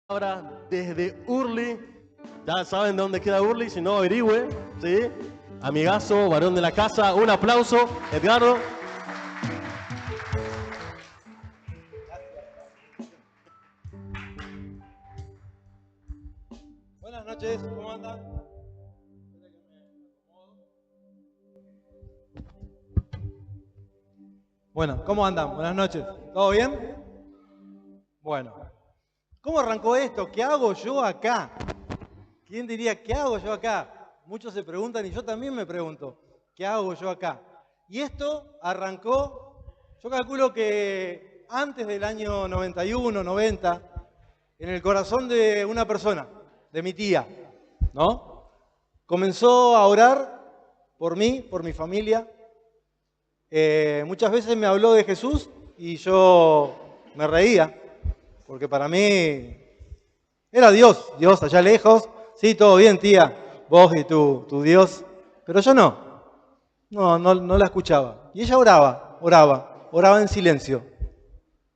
Ahora desde Urli, ya saben dónde queda Urli, si no averigüe, ¿sí? Amigazo, varón de la casa, un aplauso, Edgardo. Buenas noches, ¿cómo andan? Bueno, ¿cómo andan? Buenas noches. ¿Todo bien? Bueno, ¿cómo arrancó esto? ¿Qué hago yo acá? ¿Quién diría, qué hago yo acá? Muchos se preguntan y yo también me pregunto, ¿qué hago yo acá? Y esto arrancó, yo calculo que antes del año 91, 90, en el corazón de una persona, de mi tía, ¿no? Comenzó a orar por mí, por mi familia. Muchas veces me habló de Jesús y yo me reía, porque para mí era Dios, Dios allá lejos. Sí, todo bien, tía, vos y tu Dios, pero yo no la escuchaba. Y ella oraba en silencio,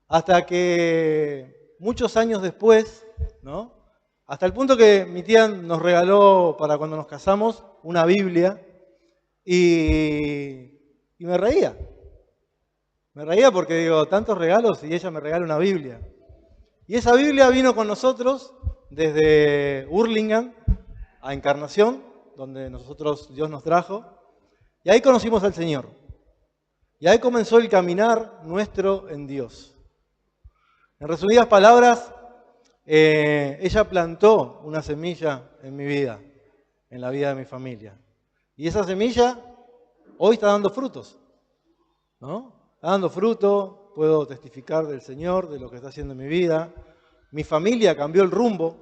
hasta que muchos años después, ¿no? Hasta el punto que mi tía nos regaló para cuando nos casamos una Biblia y me reía. Me reía porque digo, tantos regalos y ella me regala una Biblia. Y esa Biblia vino con nosotros desde Hurlingham a Encarnación, donde Dios nos trajo. Y ahí conocimos al Señor. Y ahí comenzó el caminar nuestro en Dios. En resumidas palabras, ella plantó una semilla en mi vida, en la vida de mi familia. Y esa semilla hoy está dando frutos, ¿no? Está dando fruto, puedo testificar del Señor, de lo que está haciendo en mi vida. Mi familia cambió el rumbo,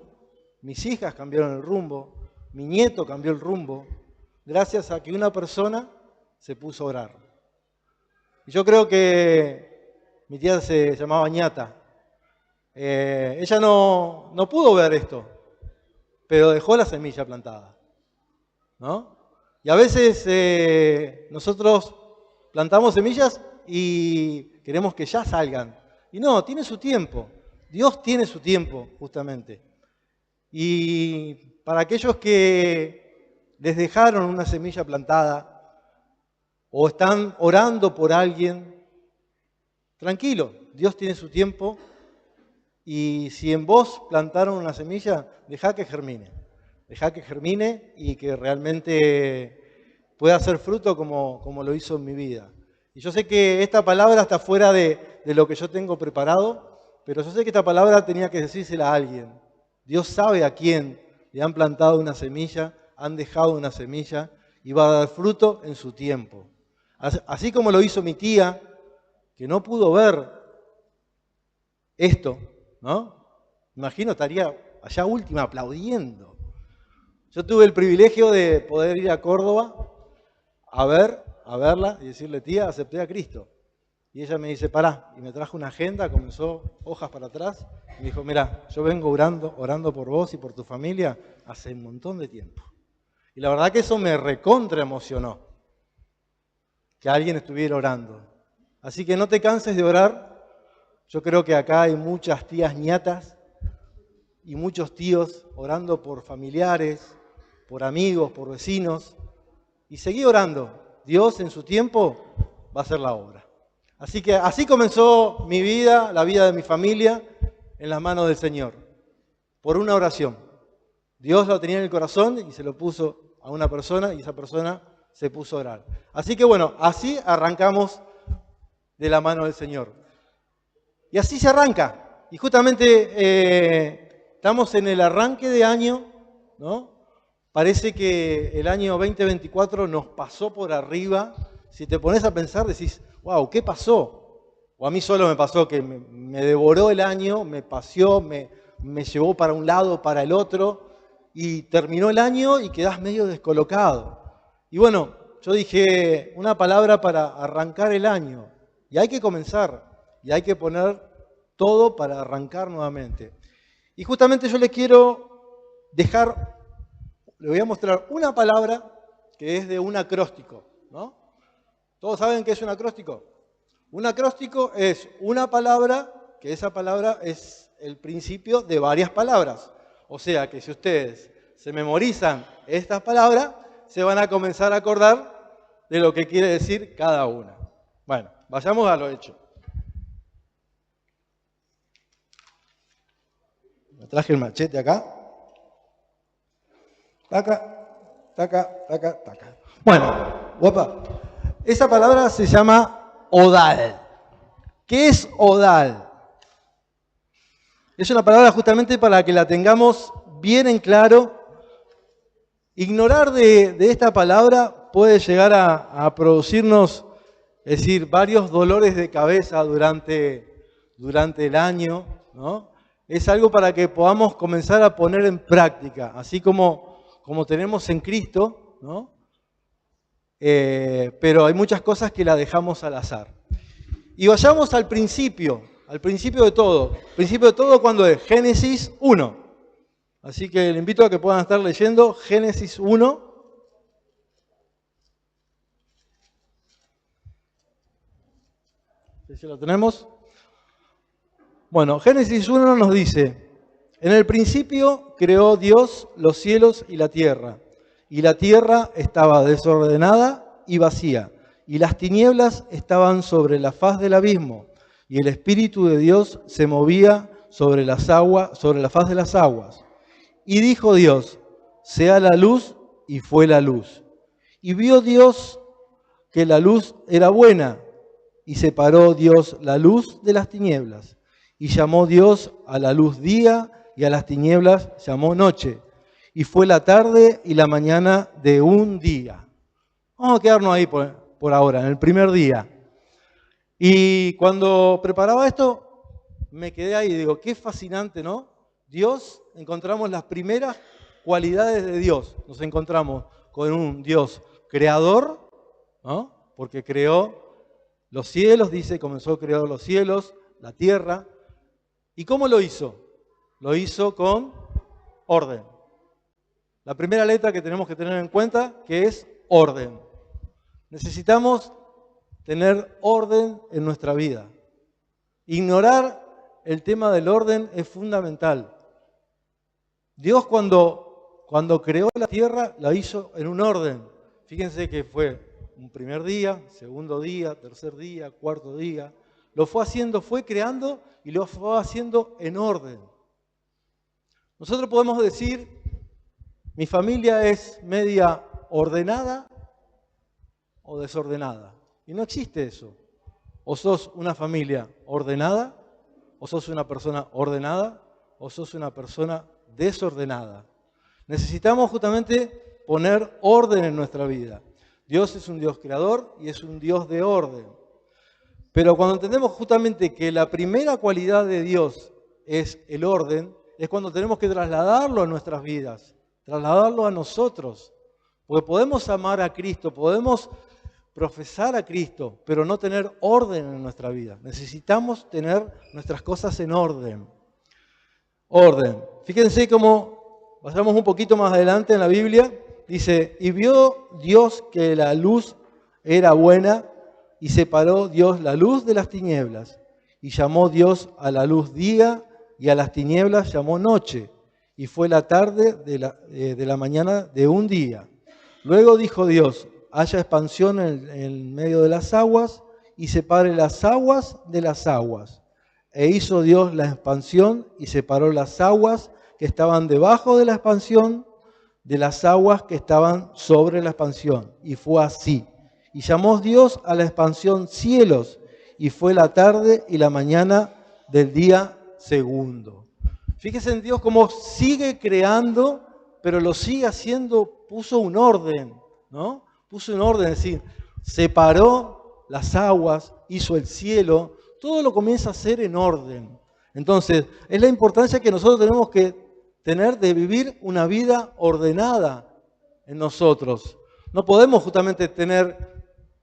mis hijas cambiaron el rumbo, mi nieto cambió el rumbo, gracias a que una persona se puso a orar. Y yo creo que mi tía se llamaba Ñata. Ella no pudo ver esto, pero dejó la semilla plantada, ¿no? Y a veces nosotros plantamos semillas y queremos que ya salgan. Y no, tiene su tiempo. Dios tiene su tiempo, justamente. Y para aquellos que les dejaron una semilla plantada o están orando por alguien, tranquilo, Dios tiene su tiempo. Y si en vos plantaron una semilla, dejá que germine. Dejá que germine y que realmente pueda hacer fruto como lo hizo en mi vida. Y yo sé que esta palabra está fuera de lo que yo tengo preparado, pero yo sé que esta palabra tenía que decírsela a alguien. Dios sabe a quién le han plantado una semilla, han dejado una semilla y va a dar fruto en su tiempo. Así como lo hizo mi tía, que no pudo ver esto, ¿no? Imagino estaría allá última aplaudiendo. Yo tuve el privilegio de poder ir a Córdoba a verla y decirle, tía, acepté a Cristo. Y ella me dice, pará, y me trajo una agenda, comenzó hojas para atrás, y me dijo, mira, yo vengo orando por vos y por tu familia hace un montón de tiempo. Y la verdad que eso me recontra emocionó, que alguien estuviera orando. Así que no te canses de orar. Yo creo que acá hay muchas tías ñatas y muchos tíos orando por familiares, por amigos, por vecinos. Y seguí orando. Dios en su tiempo va a hacer la obra. Así que así comenzó mi vida, la vida de mi familia, en las manos del Señor. Por una oración. Dios lo tenía en el corazón y se lo puso a una persona y esa persona se puso a orar. Así que bueno, así arrancamos de la mano del Señor. Y así se arranca. Y justamente estamos en el arranque de año, ¿no? Parece que el año 2024 nos pasó por arriba. Si te pones a pensar, decís, wow, ¿qué pasó? O a mí solo me pasó que me devoró el año, me paseó, me llevó para un lado, para el otro, y terminó el año y quedás medio descolocado. Y bueno, yo dije una palabra para arrancar el año. Y hay que comenzar, y hay que poner todo para arrancar nuevamente. Y justamente yo le quiero dejar, le voy a mostrar una palabra que es de un acróstico, ¿no? ¿Todos saben qué es un acróstico? Un acróstico es una palabra, que esa palabra es el principio de varias palabras. O sea que si ustedes se memorizan estas palabras, se van a comenzar a acordar de lo que quiere decir cada una. Bueno, vayamos a lo hecho. Me traje el machete acá. Taca, taca, taca, taca. Bueno, guapa, esa palabra se llama odal. ¿Qué es odal? Es una palabra justamente para que la tengamos bien en claro. Ignorar de esta palabra puede llegar a producirnos, es decir, varios dolores de cabeza durante el año, ¿no? Es algo para que podamos comenzar a poner en práctica, así como tenemos en Cristo, ¿no? Pero hay muchas cosas que la dejamos al azar. Y vayamos al principio de todo. El principio de todo, ¿cuándo es? Génesis 1. Así que le invito a que puedan estar leyendo Génesis 1. ¿Sí lo tenemos? Bueno, Génesis 1 nos dice: en el principio creó Dios los cielos y la tierra estaba desordenada y vacía, y las tinieblas estaban sobre la faz del abismo, y el Espíritu de Dios se movía sobre la faz de las aguas. Y dijo Dios: sea la luz, y fue la luz. Y vio Dios que la luz era buena, y separó Dios la luz de las tinieblas. Y llamó Dios a la luz día, y a las tinieblas llamó noche. Y fue la tarde y la mañana de un día. Vamos a quedarnos ahí por ahora, en el primer día. Y cuando preparaba esto, me quedé ahí y digo, qué fascinante, ¿no? Dios, encontramos las primeras cualidades de Dios. Nos encontramos con un Dios creador, ¿no? Porque creó los cielos, dice, comenzó a crear los cielos, la tierra. ¿Y cómo lo hizo? Lo hizo con orden. La primera letra que tenemos que tener en cuenta, que es orden. Necesitamos tener orden en nuestra vida. Ignorar el tema del orden es fundamental. Dios cuando creó la tierra, la hizo en un orden. Fíjense que fue un primer día, segundo día, tercer día, cuarto día. Lo fue haciendo, fue creando y lo fue haciendo en orden. Nosotros podemos decir, mi familia es media ordenada o desordenada. Y no existe eso. O sos una familia ordenada, o sos una persona ordenada, o sos una persona desordenada. Necesitamos justamente poner orden en nuestra vida. Dios es un Dios creador y es un Dios de orden. Pero cuando entendemos justamente que la primera cualidad de Dios es el orden, es cuando tenemos que trasladarlo a nuestras vidas, trasladarlo a nosotros. Porque podemos amar a Cristo, podemos profesar a Cristo, pero no tener orden en nuestra vida. Necesitamos tener nuestras cosas en orden. Orden. Fíjense cómo, pasamos un poquito más adelante en la Biblia, dice, y vio Dios que la luz era buena, y separó Dios la luz de las tinieblas, y llamó Dios a la luz día, y a las tinieblas llamó noche, y fue la tarde de la mañana de un día. Luego dijo Dios, haya expansión en medio de las aguas, y separe las aguas de las aguas. E hizo Dios la expansión, y separó las aguas que estaban debajo de la expansión, de las aguas que estaban sobre la expansión. Y fue así. Y llamó Dios a la expansión cielos, y fue la tarde y la mañana del día segundo. Fíjense en Dios cómo sigue creando, pero lo sigue haciendo, puso un orden, ¿no? Puso un orden, es decir, separó las aguas, hizo el cielo, todo lo comienza a hacer en orden. Entonces, es la importancia que nosotros tenemos que tener de vivir una vida ordenada en nosotros. No podemos justamente tener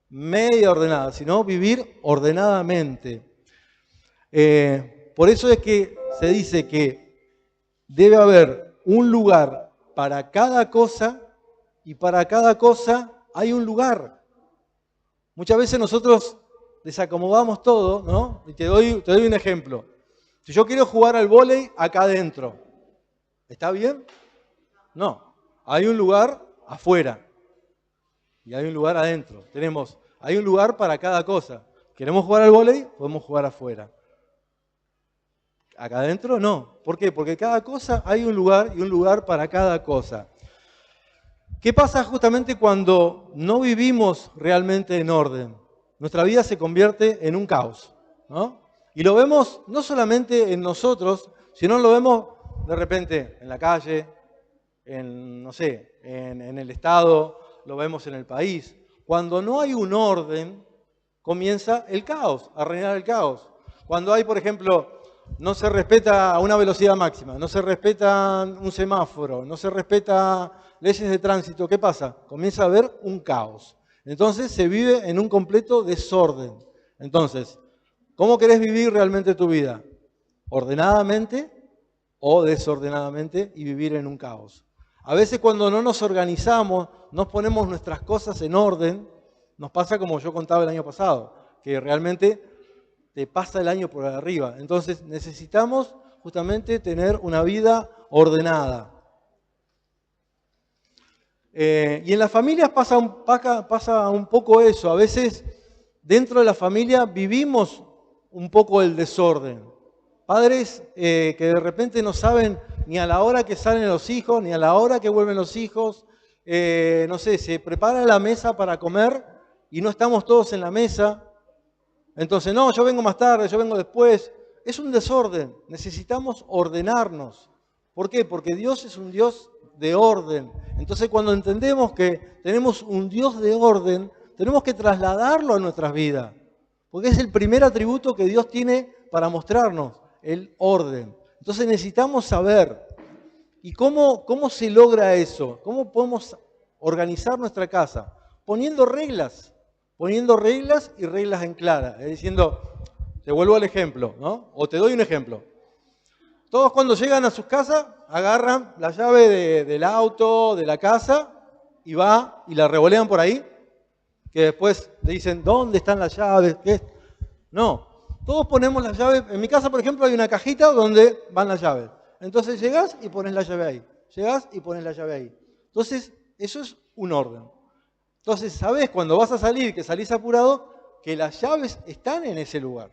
media ordenada, sino vivir ordenadamente. Por eso es que se dice que debe haber un lugar para cada cosa y para cada cosa hay un lugar. Muchas veces nosotros desacomodamos todo, ¿no? Y te doy un ejemplo. Si yo quiero jugar al vóley acá adentro, ¿está bien? No. Hay un lugar afuera y hay un lugar adentro. Hay un lugar para cada cosa. ¿Queremos jugar al vóley? Podemos jugar afuera. Acá adentro no. ¿Por qué? Porque cada cosa hay un lugar y un lugar para cada cosa. ¿Qué pasa justamente cuando no vivimos realmente en orden? Nuestra vida se convierte en un caos, ¿no? Y lo vemos no solamente en nosotros, sino lo vemos de repente en la calle, no sé, en el Estado, lo vemos en el país. Cuando no hay un orden, comienza el caos, a reinar el caos. Cuando hay, por ejemplo, no se respeta una velocidad máxima, no se respeta un semáforo, no se respeta leyes de tránsito, ¿qué pasa? Comienza a haber un caos. Entonces se vive en un completo desorden. Entonces, ¿cómo querés vivir realmente tu vida? ¿Ordenadamente o desordenadamente y vivir en un caos? A veces cuando no nos organizamos, no ponemos nuestras cosas en orden, nos pasa como yo contaba el año pasado, que realmente te pasa el año por arriba. Entonces necesitamos justamente tener una vida ordenada. Y en las familias pasa un poco eso. A veces dentro de la familia vivimos un poco el desorden. Padres que de repente no saben ni a la hora que salen los hijos, ni a la hora que vuelven los hijos. No sé, se prepara la mesa para comer y no estamos todos en la mesa. Entonces, no, yo vengo más tarde, yo vengo después. Es un desorden. Necesitamos ordenarnos. ¿Por qué? Porque Dios es un Dios de orden. Entonces, cuando entendemos que tenemos un Dios de orden, tenemos que trasladarlo a nuestras vidas. Porque es el primer atributo que Dios tiene para mostrarnos, el orden. Entonces necesitamos saber. ¿Y cómo se logra eso? ¿Cómo podemos organizar nuestra casa? Poniendo reglas y reglas en clara. Diciendo, te vuelvo al ejemplo, ¿no? O te doy un ejemplo. Todos cuando llegan a sus casas agarran la llave del auto, de la casa, y la revolean por ahí, que después le dicen, ¿dónde están las llaves? ¿Qué? No, todos ponemos las llaves. En mi casa, por ejemplo, hay una cajita donde van las llaves. Entonces llegás y pones la llave ahí. Llegás y pones la llave ahí. Entonces, eso es un orden. Entonces, sabés cuando vas a salir, que salís apurado, que las llaves están en ese lugar.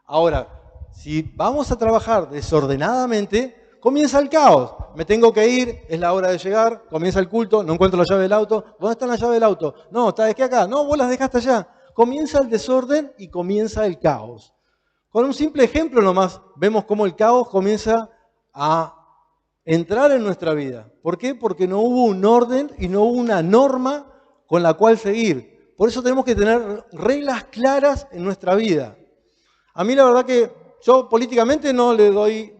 Ahora, si vamos a trabajar desordenadamente, comienza el caos. Me tengo que ir, es la hora de llegar, comienza el culto, no encuentro la llave del auto. ¿Dónde está la llave del auto? No, está que acá. No, vos las dejaste allá. Comienza el desorden y comienza el caos. Con un simple ejemplo nomás, vemos cómo el caos comienza a entrar en nuestra vida. ¿Por qué? Porque no hubo un orden y no hubo una norma con la cual seguir. Por eso tenemos que tener reglas claras en nuestra vida. A mí la verdad que yo políticamente no le doy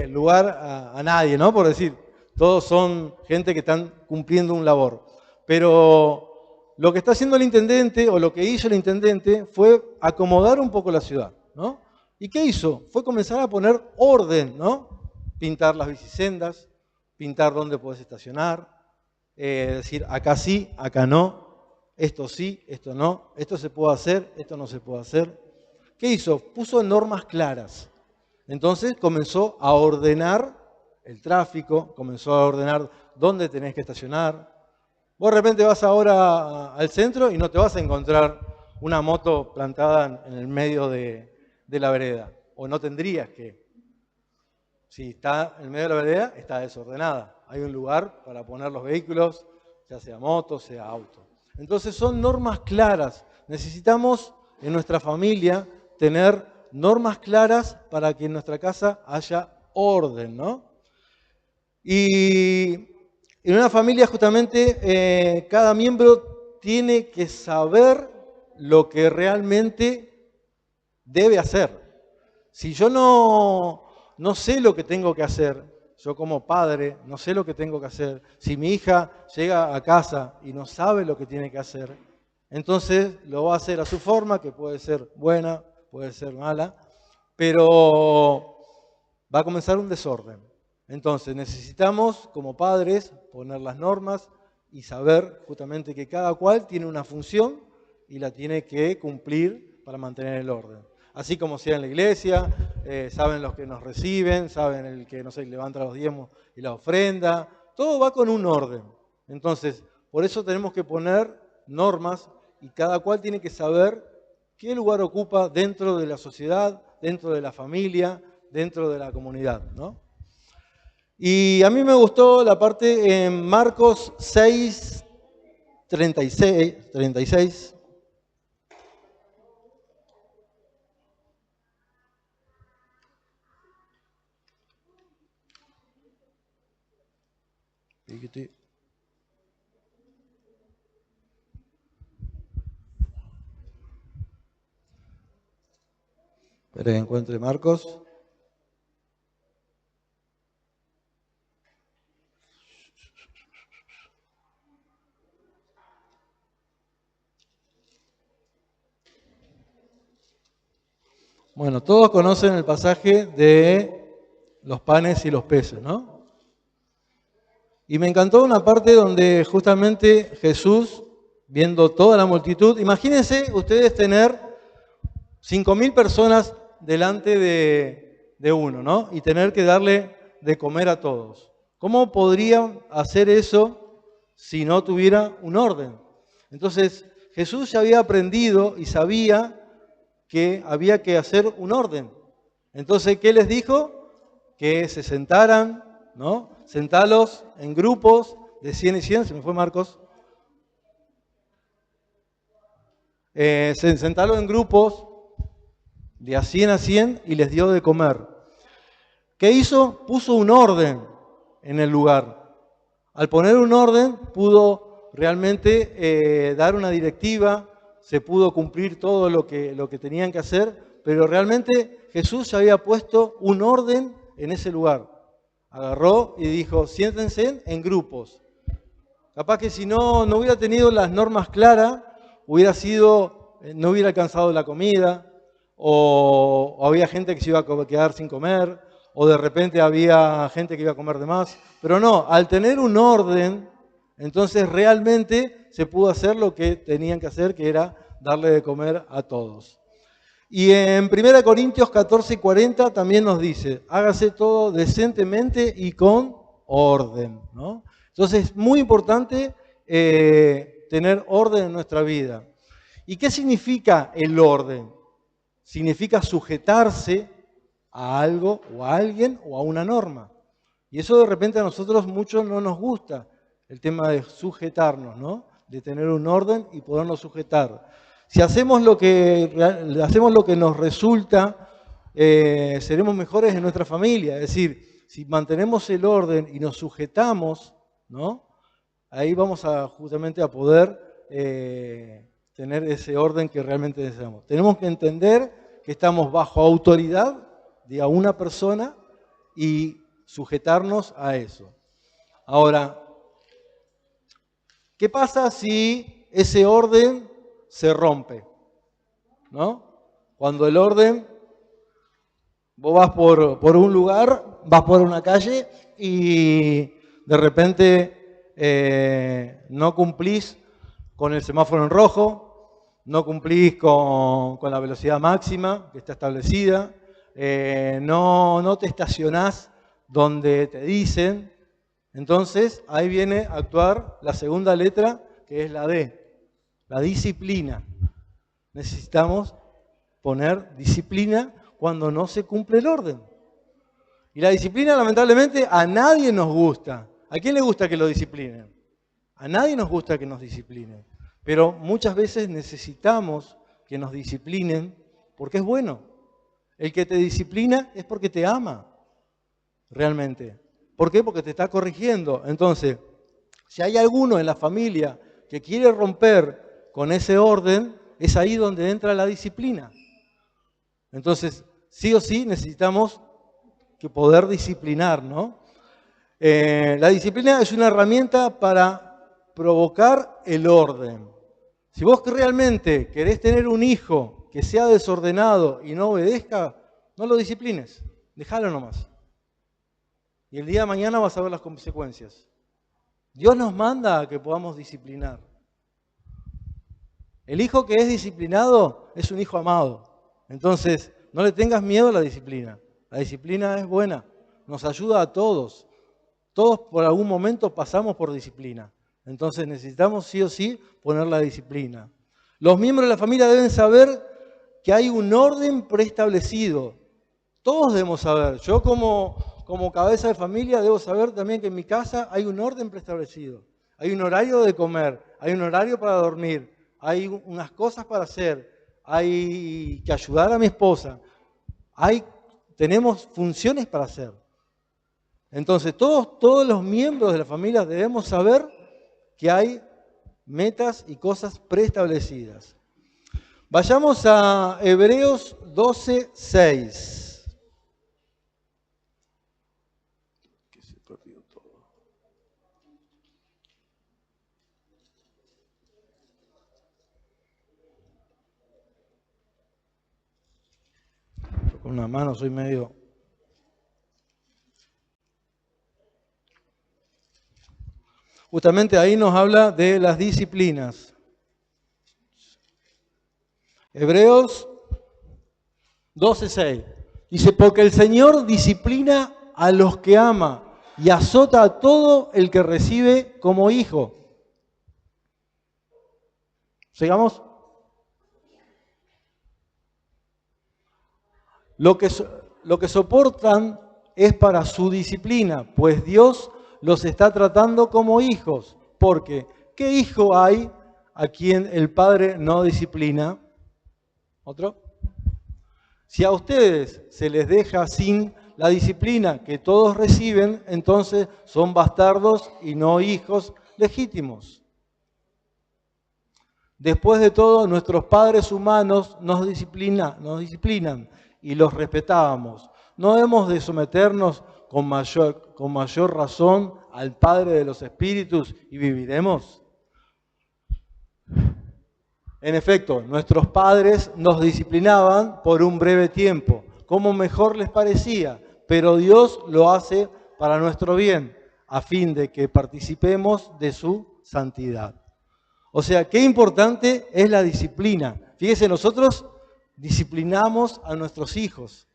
lugar a nadie, ¿no? Por decir, todos son gente que están cumpliendo un labor. Pero lo que está haciendo el intendente o lo que hizo el intendente fue acomodar un poco la ciudad, ¿no? ¿Y qué hizo? Fue comenzar a poner orden, ¿no? Pintar las bicisendas, pintar dónde podés estacionar, decir acá sí, acá no, esto sí, esto no, esto se puede hacer, esto no se puede hacer. ¿Qué hizo? Puso normas claras. Entonces comenzó a ordenar el tráfico, comenzó a ordenar dónde tenés que estacionar. Vos de repente vas ahora al centro y no te vas a encontrar una moto plantada en el medio de la vereda. O no tendrías que. Si está en el medio de la vereda, está desordenada. Hay un lugar para poner los vehículos, ya sea moto, sea auto. Entonces son normas claras. Necesitamos en nuestra familia tener normas claras para que en nuestra casa haya orden, ¿no? Y en una familia justamente cada miembro tiene que saber lo que realmente debe hacer. Si yo no sé lo que tengo que hacer, yo como padre no sé lo que tengo que hacer, si mi hija llega a casa y no sabe lo que tiene que hacer, entonces lo va a hacer a su forma, que puede ser buena, puede ser mala, pero va a comenzar un desorden. Entonces necesitamos como padres poner las normas y saber justamente que cada cual tiene una función y la tiene que cumplir para mantener el orden. así como sea en la iglesia, saben los que nos reciben, saben el que, no sé, levanta los diezmos y la ofrenda, todo va con un orden. Entonces, por eso tenemos que poner normas y cada cual tiene que saber qué lugar ocupa dentro de la sociedad, dentro de la familia, dentro de la comunidad, ¿no? Y a mí me gustó la parte en Marcos 6, 36. Espera que encuentre Marcos. Bueno, todos conocen el pasaje de los panes y los peces, ¿no? Y me encantó una parte donde justamente Jesús, viendo toda la multitud, imagínense ustedes tener 5.000 personas delante de uno, ¿no? Y tener que darle de comer a todos. ¿Cómo podrían hacer eso si no tuviera un orden? Entonces, Jesús ya había aprendido y sabía que había que hacer un orden. Entonces, ¿qué les dijo? Que se sentaran, ¿no? Sentalos en grupos de 100 y 100, se me fue Marcos. Sentalos en grupos de a 100 a 100 y les dio de comer. ¿Qué hizo? Puso un orden en el lugar. Al poner un orden pudo realmente dar una directiva, se pudo cumplir todo lo que tenían que hacer, pero realmente Jesús había puesto un orden en ese lugar. Agarró y dijo, siéntense en grupos. Capaz que si no hubiera tenido las normas claras, no hubiera alcanzado la comida, o había gente que se iba a quedar sin comer, o de repente había gente que iba a comer de más. Pero no, al tener un orden, entonces realmente se pudo hacer lo que tenían que hacer, que era darle de comer a todos. Y en 1 Corintios 14:40 también nos dice, hágase todo decentemente y con orden, ¿no? Entonces es muy importante tener orden en nuestra vida. ¿Y qué significa el orden? Significa sujetarse a algo o a alguien o a una norma. Y eso de repente a nosotros mucho no nos gusta, el tema de sujetarnos, ¿no? De tener un orden y podernos sujetar. Si hacemos lo que nos resulta, seremos mejores en nuestra familia. Es decir, si mantenemos el orden y nos sujetamos, ¿no? Ahí vamos justamente a poder tener ese orden que realmente deseamos. Tenemos que entender que estamos bajo autoridad de una persona y sujetarnos a eso. Ahora, ¿qué pasa si ese orden se rompe? ¿No? Cuando el orden, vos vas por un lugar, vas por una calle y de repente no cumplís con el semáforo en rojo, no cumplís con la velocidad máxima que está establecida, no te estacionás donde te dicen. Entonces ahí viene a actuar la segunda letra, que es la D, la disciplina. Necesitamos poner disciplina cuando no se cumple el orden. Y la disciplina, lamentablemente, a nadie nos gusta. ¿A quién le gusta que lo disciplinen? A nadie nos gusta que nos disciplinen. Pero muchas veces necesitamos que nos disciplinen porque es bueno. El que te disciplina es porque te ama, realmente. ¿Por qué? Porque te está corrigiendo. Entonces, si hay alguno en la familia que quiere romper con ese orden, es ahí donde entra la disciplina. Entonces, sí o sí necesitamos que poder disciplinar, ¿no? La disciplina es una herramienta para provocar el orden. Si vos realmente querés tener un hijo que sea desordenado y no obedezca, no lo disciplines, déjalo nomás. Y el día de mañana vas a ver las consecuencias. Dios nos manda a que podamos disciplinar. El hijo que es disciplinado es un hijo amado. Entonces, no le tengas miedo a la disciplina. La disciplina es buena, nos ayuda a todos. Todos por algún momento pasamos por disciplina. Entonces necesitamos sí o sí poner la disciplina. Los miembros de la familia deben saber que hay un orden preestablecido. Todos debemos saber. Yo como cabeza de familia debo saber también que en mi casa hay un orden preestablecido. Hay un horario de comer, hay un horario para dormir, hay unas cosas para hacer, hay que ayudar a mi esposa, tenemos funciones para hacer. Entonces todos los miembros de la familia debemos saber que hay metas y cosas preestablecidas. Vayamos a Hebreos 12:6. Con una mano soy medio... Justamente ahí nos habla de las disciplinas. Hebreos 12:6. Dice, porque el Señor disciplina a los que ama y azota a todo el que recibe como hijo. ¿Sigamos? Lo que soportan es para su disciplina, pues Dios los está tratando como hijos. Porque, ¿qué hijo hay a quien el padre no disciplina? ¿Otro? Si a ustedes se les deja sin la disciplina que todos reciben, entonces son bastardos y no hijos legítimos. Después de todo, nuestros padres humanos nos disciplinan y los respetábamos. No hemos de someternos con mayor razón al Padre de los Espíritus y viviremos. En efecto, nuestros padres nos disciplinaban por un breve tiempo, como mejor les parecía, pero Dios lo hace para nuestro bien, a fin de que participemos de su santidad. O sea, qué importante es la disciplina. Fíjese, nosotros disciplinamos a nuestros hijos.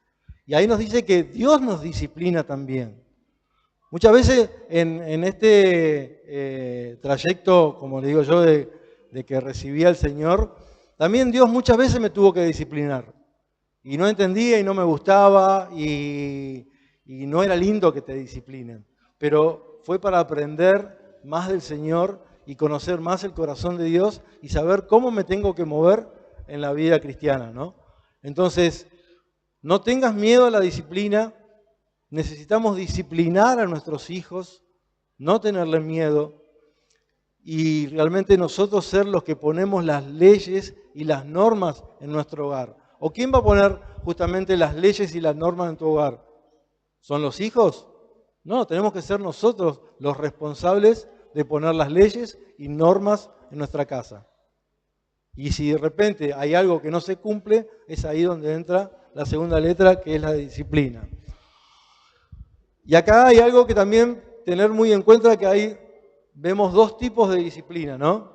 Y ahí nos dice que Dios nos disciplina también. Muchas veces en este trayecto, como le digo yo, de que recibí al Señor, también Dios muchas veces me tuvo que disciplinar. Y no entendía y no me gustaba y no era lindo que te disciplinen. Pero fue para aprender más del Señor y conocer más el corazón de Dios y saber cómo me tengo que mover en la vida cristiana, ¿no? Entonces, no tengas miedo a la disciplina. Necesitamos disciplinar a nuestros hijos, no tenerle miedo y realmente nosotros ser los que ponemos las leyes y las normas en nuestro hogar. ¿O quién va a poner justamente las leyes y las normas en tu hogar? ¿Son los hijos? No, tenemos que ser nosotros los responsables de poner las leyes y normas en nuestra casa. Y si de repente hay algo que no se cumple, es ahí donde entra la segunda letra, que es la disciplina. Y acá hay algo que también tener muy en cuenta, que vemos dos tipos de disciplina, ¿no?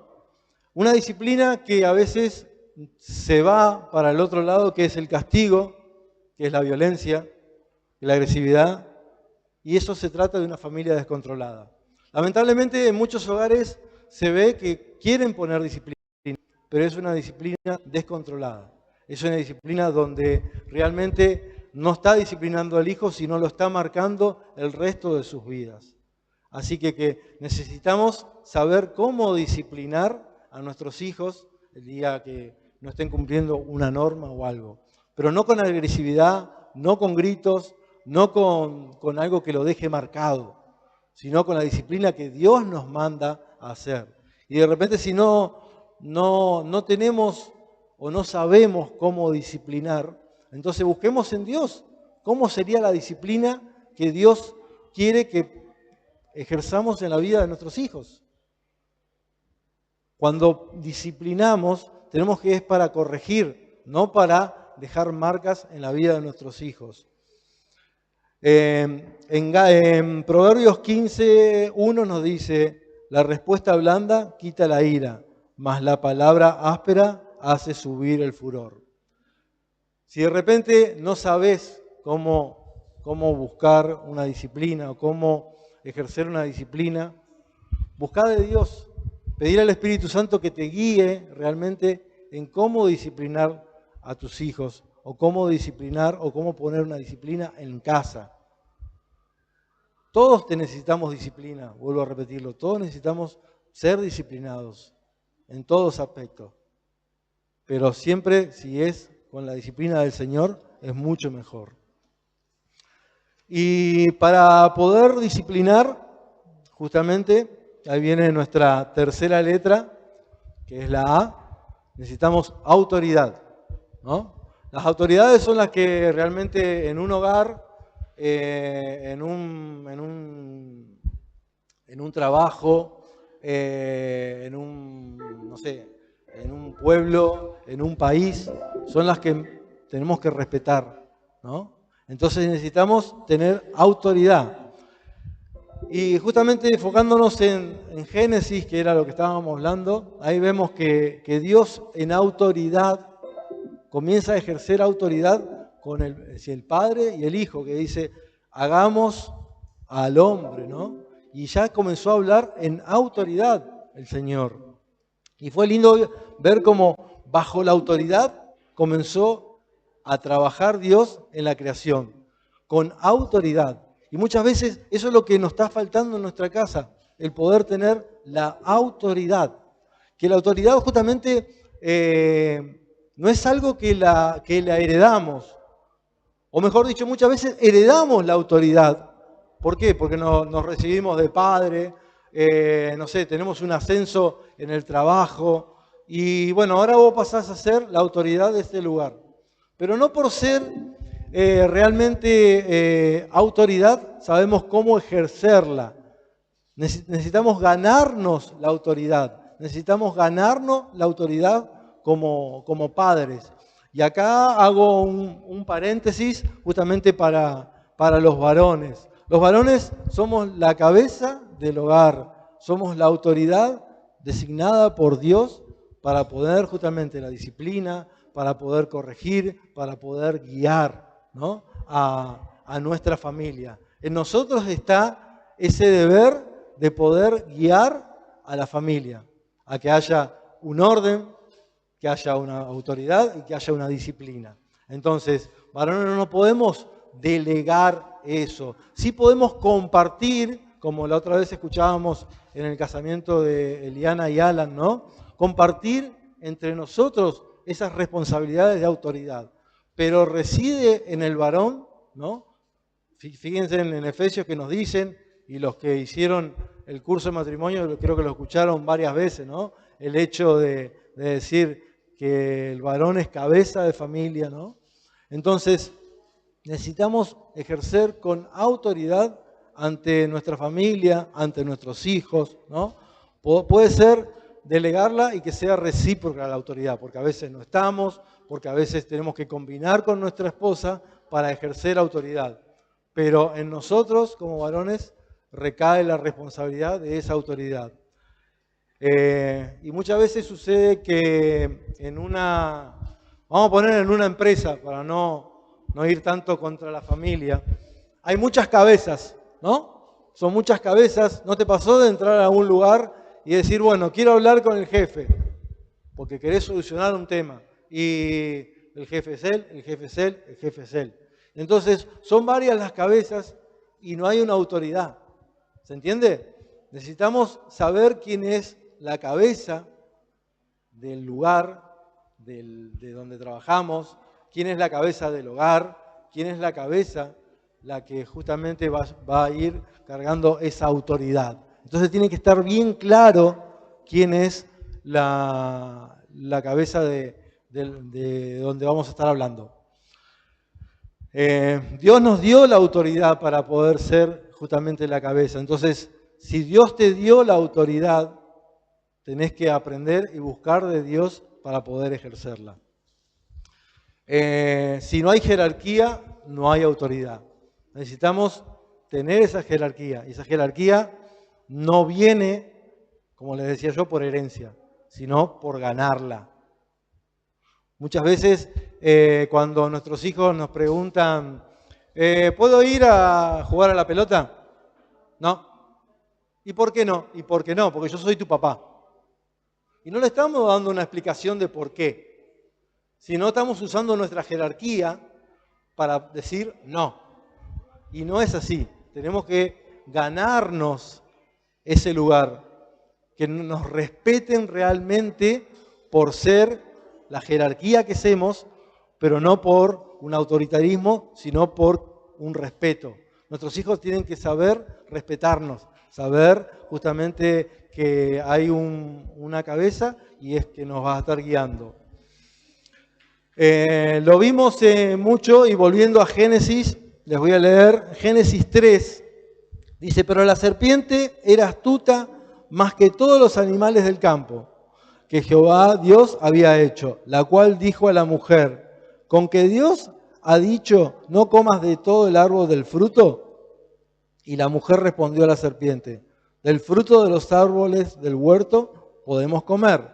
Una disciplina que a veces se va para el otro lado, que es el castigo, que es la violencia, la agresividad, y eso se trata de una familia descontrolada. Lamentablemente en muchos hogares se ve que quieren poner disciplina, pero es una disciplina descontrolada. Es una disciplina donde realmente no está disciplinando al hijo, sino lo está marcando el resto de sus vidas. Así que necesitamos saber cómo disciplinar a nuestros hijos el día que no estén cumpliendo una norma o algo. Pero no con agresividad, no con gritos, no con algo que lo deje marcado, sino con la disciplina que Dios nos manda a hacer. Y de repente si no tenemos o no sabemos cómo disciplinar, entonces busquemos en Dios cómo sería la disciplina que Dios quiere que ejerzamos en la vida de nuestros hijos. Cuando disciplinamos, tenemos que es para corregir, no para dejar marcas en la vida de nuestros hijos. En Proverbios 15:1 nos dice, la respuesta blanda quita la ira, mas la palabra áspera hace subir el furor. Si de repente no sabes cómo buscar una disciplina o cómo ejercer una disciplina, buscá de Dios. Pedir al Espíritu Santo que te guíe realmente en cómo disciplinar a tus hijos o cómo disciplinar o cómo poner una disciplina en casa. Todos te necesitamos disciplina, vuelvo a repetirlo, todos necesitamos ser disciplinados en todos aspectos. Pero siempre, si es con la disciplina del Señor, es mucho mejor. Y para poder disciplinar, justamente, ahí viene nuestra tercera letra, que es la A, necesitamos autoridad, ¿no? Las autoridades son las que realmente en un hogar, en un trabajo, no sé, en un pueblo, en un país, son las que tenemos que respetar, ¿no? Entonces necesitamos tener autoridad. Y justamente enfocándonos en Génesis, que era lo que estábamos hablando, ahí vemos que Dios en autoridad comienza a ejercer autoridad con el Padre y el Hijo, que dice, hagamos al hombre, ¿no? Y ya comenzó a hablar en autoridad el Señor. Y fue lindo ver cómo bajo la autoridad comenzó a trabajar Dios en la creación, con autoridad. Y muchas veces eso es lo que nos está faltando en nuestra casa, el poder tener la autoridad. Que la autoridad justamente no es algo que la heredamos. O mejor dicho, muchas veces heredamos la autoridad. ¿Por qué? Porque nos recibimos de padre, no sé, tenemos un ascenso en el trabajo y bueno, ahora vos pasás a ser la autoridad de este lugar. Pero no por ser realmente autoridad, sabemos cómo ejercerla. Necesitamos ganarnos la autoridad, necesitamos ganarnos la autoridad como padres. Y acá hago un paréntesis justamente para los varones. Los varones somos la cabeza del hogar, somos la autoridad designada por Dios para poder justamente la disciplina, para poder corregir, para poder guiar, ¿no? a nuestra familia. En nosotros está ese deber de poder guiar a la familia, a que haya un orden, que haya una autoridad y que haya una disciplina. Entonces, varones, no podemos delegar eso. Sí podemos compartir, como la otra vez escuchábamos en el casamiento de Eliana y Alan, ¿no? Compartir entre nosotros esas responsabilidades de autoridad. Pero reside en el varón, ¿no? Fíjense en Efesios que nos dicen, y los que hicieron el curso de matrimonio creo que lo escucharon varias veces, ¿no? El hecho de decir que el varón es cabeza de familia, ¿no? Entonces, necesitamos ejercer con autoridad ante nuestra familia, ante nuestros hijos, ¿no? Puede ser delegarla y que sea recíproca la autoridad, porque a veces no estamos, porque a veces tenemos que combinar con nuestra esposa para ejercer autoridad. Pero en nosotros, como varones, recae la responsabilidad de esa autoridad. Y muchas veces sucede que vamos a poner en una empresa, para no ir tanto contra la familia, hay muchas cabezas, ¿no? Son muchas cabezas. ¿No te pasó de entrar a un lugar y decir, bueno, quiero hablar con el jefe, porque querés solucionar un tema? Y el jefe es él, el jefe es él, el jefe es él. Entonces, son varias las cabezas y no hay una autoridad. ¿Se entiende? Necesitamos saber quién es la cabeza del lugar, de donde trabajamos, quién es la cabeza del hogar, quién es la cabeza la que justamente va a ir cargando esa autoridad. Entonces tiene que estar bien claro quién es la cabeza de donde vamos a estar hablando. Dios nos dio la autoridad para poder ser justamente la cabeza. Entonces, si Dios te dio la autoridad, tenés que aprender y buscar de Dios para poder ejercerla. Si no hay jerarquía, no hay autoridad. Necesitamos tener esa jerarquía. Y esa jerarquía no viene, como les decía yo, por herencia, sino por ganarla. Muchas veces cuando nuestros hijos nos preguntan, ¿puedo ir a jugar a la pelota? No. ¿Y por qué no? ¿Y por qué no? Porque yo soy tu papá. Y no le estamos dando una explicación de por qué, sino estamos usando nuestra jerarquía para decir no. Y no es así. Tenemos que ganarnos ese lugar, que nos respeten realmente por ser la jerarquía que somos, pero no por un autoritarismo, sino por un respeto. Nuestros hijos tienen que saber respetarnos, saber justamente que hay una cabeza y es que nos va a estar guiando. Lo vimos mucho y volviendo a Génesis, les voy a leer Génesis 3. Dice, pero la serpiente era astuta más que todos los animales del campo que Jehová Dios había hecho, la cual dijo a la mujer, ¿con que Dios ha dicho, no comas de todo el árbol del fruto? Y la mujer respondió a la serpiente, del fruto de los árboles del huerto podemos comer,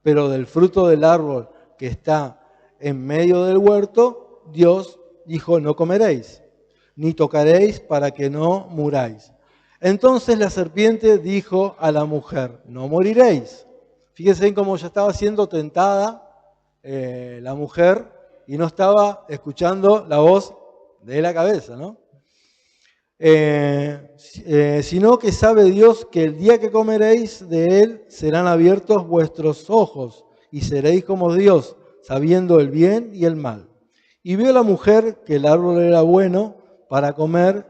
pero del fruto del árbol que está en medio del huerto, Dios dijo, no comeréis, ni tocaréis para que no muráis. Entonces la serpiente dijo a la mujer, no moriréis. Fíjense cómo ya estaba siendo tentada la mujer y no estaba escuchando la voz de la cabeza, ¿no? Sino que sabe Dios que el día que comeréis de él serán abiertos vuestros ojos y seréis como Dios, sabiendo el bien y el mal. Y vio la mujer que el árbol era bueno para comer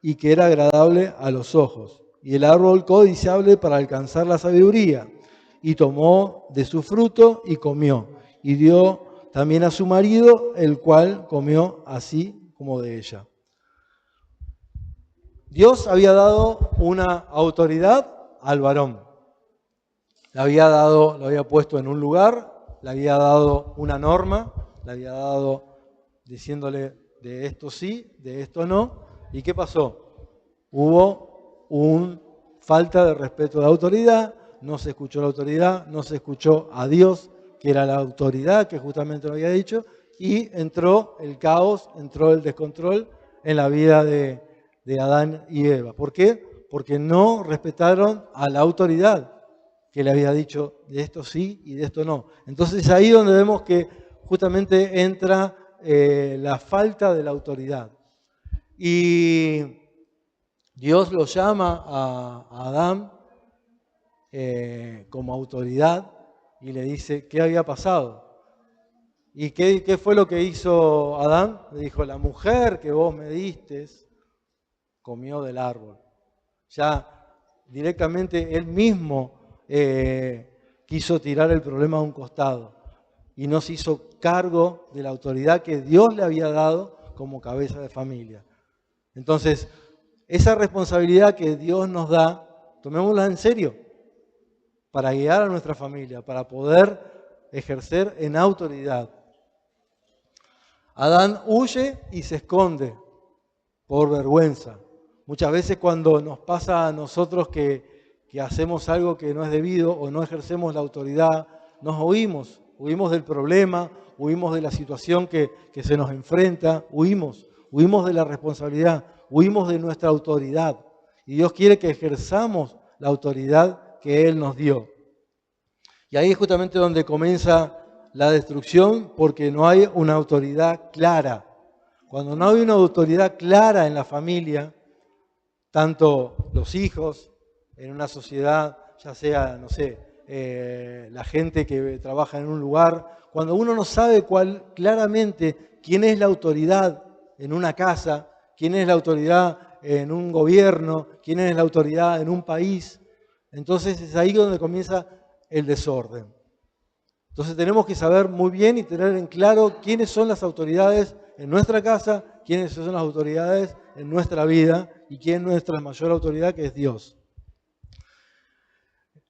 y que era agradable a los ojos, y el árbol codiciable para alcanzar la sabiduría. Y tomó de su fruto y comió, y dio también a su marido, el cual comió así como de ella. Dios había dado una autoridad al varón. Le había puesto en un lugar, le había dado una norma, le había dado diciéndole de esto sí, de esto no. ¿Y qué pasó? Hubo una falta de respeto de autoridad, no se escuchó la autoridad, no se escuchó a Dios, que era la autoridad que justamente lo había dicho, y entró el caos, entró el descontrol en la vida de Adán y Eva. ¿Por qué? Porque no respetaron a la autoridad que le había dicho de esto sí y de esto no. Entonces ahí donde vemos que justamente entra la falta de la autoridad. Y Dios lo llama a Adán como autoridad y le dice qué había pasado. ¿Y qué fue lo que hizo Adán? Le dijo, la mujer que vos me diste comió del árbol. Ya directamente él mismo quiso tirar el problema a un costado y no se hizo cargo de la autoridad que Dios le había dado como cabeza de familia. Entonces, esa responsabilidad que Dios nos da, tomémosla en serio para guiar a nuestra familia, para poder ejercer en autoridad. Adán huye y se esconde por vergüenza. Muchas veces cuando nos pasa a nosotros que hacemos algo que no es debido o no ejercemos la autoridad, nos huimos del problema, huimos de la situación que se nos enfrenta, huimos de la responsabilidad, huimos de nuestra autoridad. Y Dios quiere que ejerzamos la autoridad que Él nos dio. Y ahí es justamente donde comienza la destrucción, porque no hay una autoridad clara. Cuando no hay una autoridad clara en la familia, tanto los hijos, en una sociedad, ya sea, no sé, la gente que trabaja en un lugar, cuando uno no sabe claramente quién es la autoridad en una casa, quién es la autoridad en un gobierno, quién es la autoridad en un país, entonces es ahí donde comienza el desorden. Entonces tenemos que saber muy bien y tener en claro quiénes son las autoridades en nuestra casa, quiénes son las autoridades en nuestra vida y quién es nuestra mayor autoridad, que es Dios.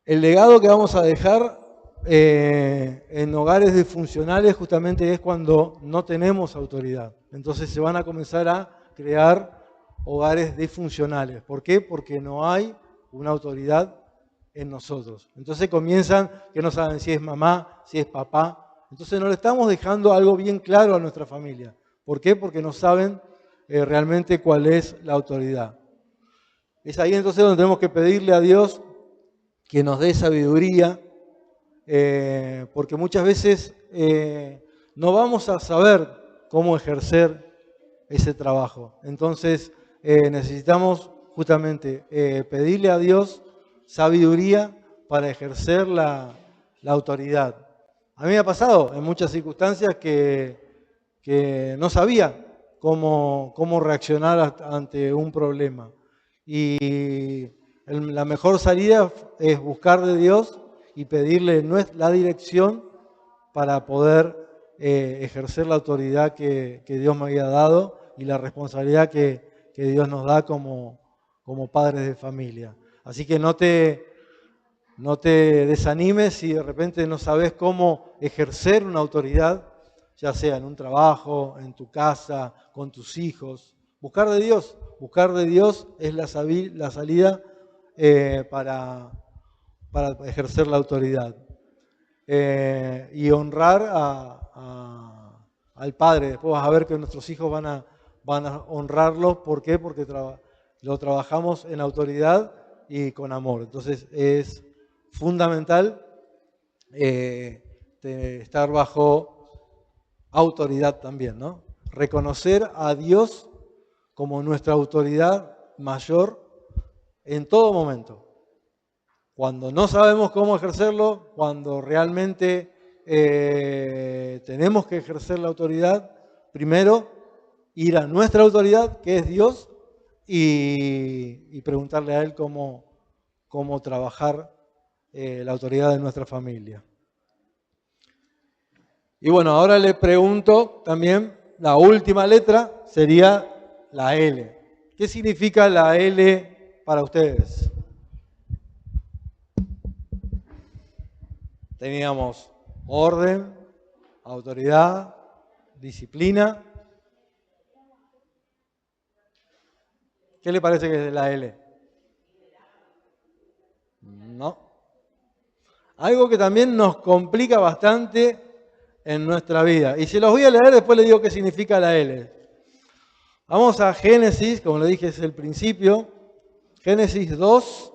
El legado que vamos a dejar en hogares disfuncionales justamente es cuando no tenemos autoridad. Entonces se van a comenzar a crear hogares disfuncionales. ¿Por qué? Porque no hay una autoridad en nosotros. Entonces comienzan que no saben si es mamá, si es papá. Entonces no le estamos dejando algo bien claro a nuestra familia. ¿Por qué? Porque no saben realmente cuál es la autoridad. Es ahí entonces donde tenemos que pedirle a Dios que nos dé sabiduría, porque muchas veces no vamos a saber cómo ejercer ese trabajo. Entonces necesitamos justamente pedirle a Dios sabiduría para ejercer la autoridad. A mí me ha pasado en muchas circunstancias que no sabía cómo reaccionar ante un problema. Y la mejor salida es buscar de Dios y pedirle la dirección para poder ejercer la autoridad que Dios me había dado y la responsabilidad que Dios nos da como padres de familia. Así que no te desanimes si de repente no sabes cómo ejercer una autoridad, ya sea en un trabajo, en tu casa, con tus hijos. Buscar de Dios es la salida para ejercer la autoridad. Y honrar al Padre. Después vas a ver que nuestros hijos van a honrarlo. ¿Por qué? Porque lo trabajamos en autoridad y con amor. Entonces es fundamental estar bajo autoridad también, ¿no? Reconocer a Dios como nuestra autoridad mayor en todo momento. Cuando no sabemos cómo ejercerlo, cuando realmente tenemos que ejercer la autoridad, primero ir a nuestra autoridad, que es Dios, y preguntarle a Él cómo trabajar la autoridad de nuestra familia. Y bueno, ahora le pregunto también, la última letra sería la L. ¿Qué significa la L para ustedes? Teníamos orden, autoridad, disciplina. ¿Qué le parece que es la L? No. Algo que también nos complica bastante en nuestra vida. Y se los voy a leer, después les digo qué significa la L. Vamos a Génesis, como le dije, es el principio. Génesis 2,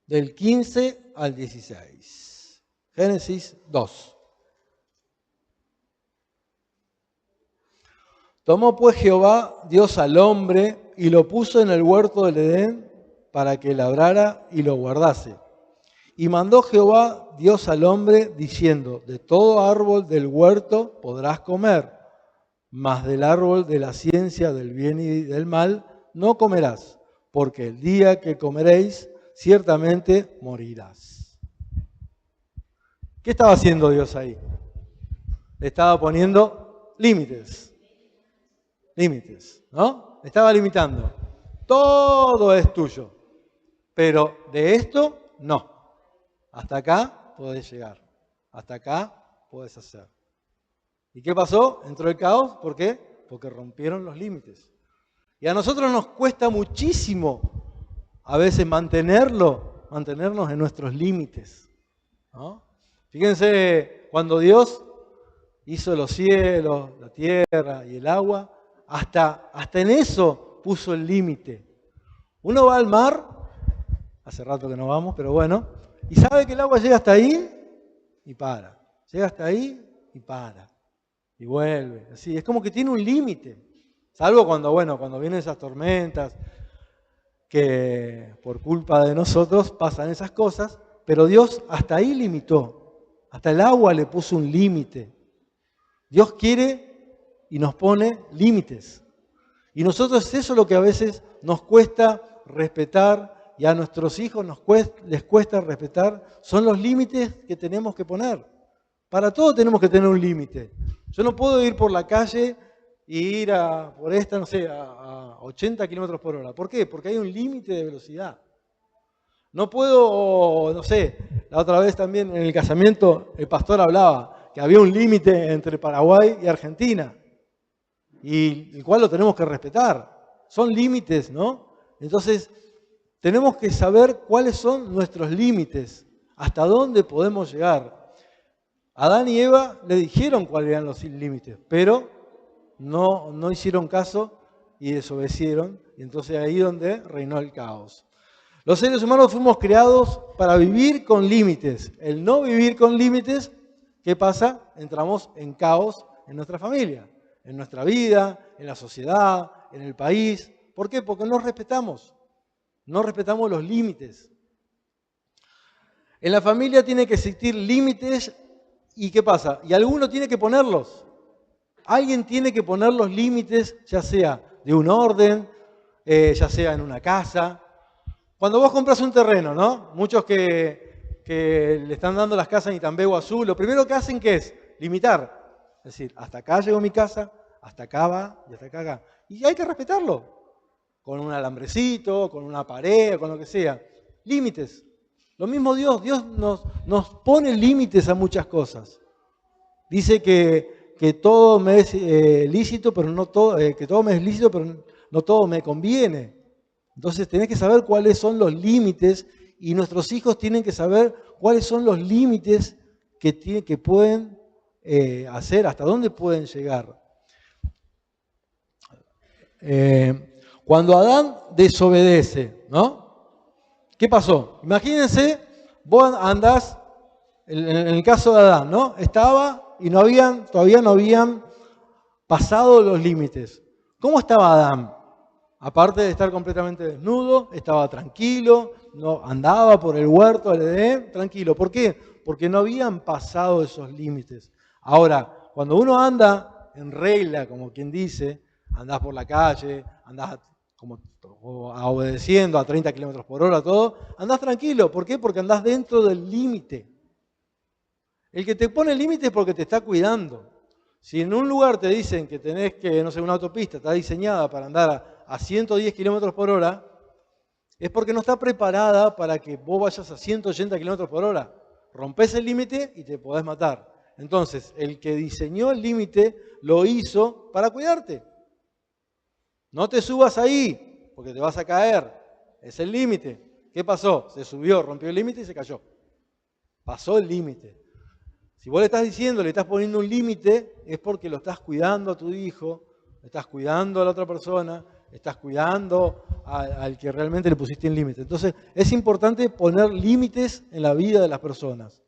del 15 al 16. Génesis 2. Tomó pues Jehová Dios al hombre y lo puso en el huerto del Edén para que labrara y lo guardase. Y mandó Jehová Dios al hombre diciendo: de todo árbol del huerto podrás comer, mas del árbol de la ciencia del bien y del mal no comerás, porque el día que comeréis ciertamente morirás. ¿Qué estaba haciendo Dios ahí? Le estaba poniendo límites. Límites, ¿no? Le estaba limitando. Todo es tuyo, pero de esto no. Hasta acá podés llegar. Hasta acá podés hacer. ¿Y qué pasó? Entró el caos. ¿Por qué? Porque rompieron los límites. Y a nosotros nos cuesta muchísimo a veces mantenernos en nuestros límites, ¿no? Fíjense, cuando Dios hizo los cielos, la tierra y el agua, hasta en eso puso el límite. Uno va al mar, hace rato que no vamos, pero bueno, y sabe que el agua llega hasta ahí y para. Llega hasta ahí y para. Y vuelve. Así, es como que tiene un límite. Salvo cuando vienen esas tormentas, que por culpa de nosotros pasan esas cosas, pero Dios hasta ahí limitó. Hasta el agua le puso un límite. Dios quiere y nos pone límites. Y nosotros eso es lo que a veces nos cuesta respetar y a nuestros hijos les cuesta respetar, son los límites que tenemos que poner. Para todo tenemos que tener un límite. Yo no puedo ir por la calle e ir a 80 kilómetros por hora. ¿Por qué? Porque hay un límite de velocidad. No puedo, la otra vez también en el casamiento el pastor hablaba que había un límite entre Paraguay y Argentina, y el cual lo tenemos que respetar. Son límites, ¿no? Entonces, tenemos que saber cuáles son nuestros límites, hasta dónde podemos llegar. Adán y Eva le dijeron cuáles eran los límites, pero no hicieron caso y desobedecieron. Y entonces ahí es donde reinó el caos. Los seres humanos fuimos creados para vivir con límites. El no vivir con límites, ¿qué pasa? Entramos en caos en nuestra familia, en nuestra vida, en la sociedad, en el país. ¿Por qué? Porque no respetamos los límites. En la familia tiene que existir límites y ¿qué pasa? Y alguno tiene que ponerlos. Alguien tiene que poner los límites, ya sea de un orden, ya sea en una casa. Cuando vos compras un terreno, ¿no? Muchos que le están dando las casas en Itambé Azul, lo primero que hacen ¿qué es? Limitar. Es decir, hasta acá llegó mi casa, hasta acá va y hasta acá. Y hay que respetarlo. Con un alambrecito, con una pared, con lo que sea. Límites. Lo mismo Dios nos pone límites a muchas cosas. Dice que todo me es lícito, pero no todo, que todo me es lícito, pero no todo me conviene. Entonces tenés que saber cuáles son los límites y nuestros hijos tienen que saber cuáles son los límites que pueden hacer, hasta dónde pueden llegar. Cuando Adán desobedece, ¿no? ¿Qué pasó? Imagínense, vos andás, en el caso de Adán, ¿no? Estaba y todavía no habían pasado los límites. ¿Cómo estaba Adán? Aparte de estar completamente desnudo, estaba tranquilo, no andaba por el huerto del Edén, tranquilo. ¿Por qué? Porque no habían pasado esos límites. Ahora, cuando uno anda en regla, como quien dice, andás por la calle, andás como obedeciendo a 30 kilómetros por hora, todo, andás tranquilo. ¿Por qué? Porque andás dentro del límite. El que te pone el límite es porque te está cuidando. Si en un lugar te dicen que tenés que, no sé, una autopista está diseñada para andar a 110 kilómetros por hora, es porque no está preparada para que vos vayas a 180 kilómetros por hora. Rompés el límite y te podés matar. Entonces, el que diseñó el límite lo hizo para cuidarte. No te subas ahí, porque te vas a caer. Es el límite. ¿Qué pasó? Se subió, rompió el límite y se cayó. Pasó el límite. Si vos le estás diciendo, le estás poniendo un límite, es porque lo estás cuidando a tu hijo, estás cuidando a la otra persona, estás cuidando al que realmente le pusiste el límite. Entonces, es importante poner límites en la vida de las personas.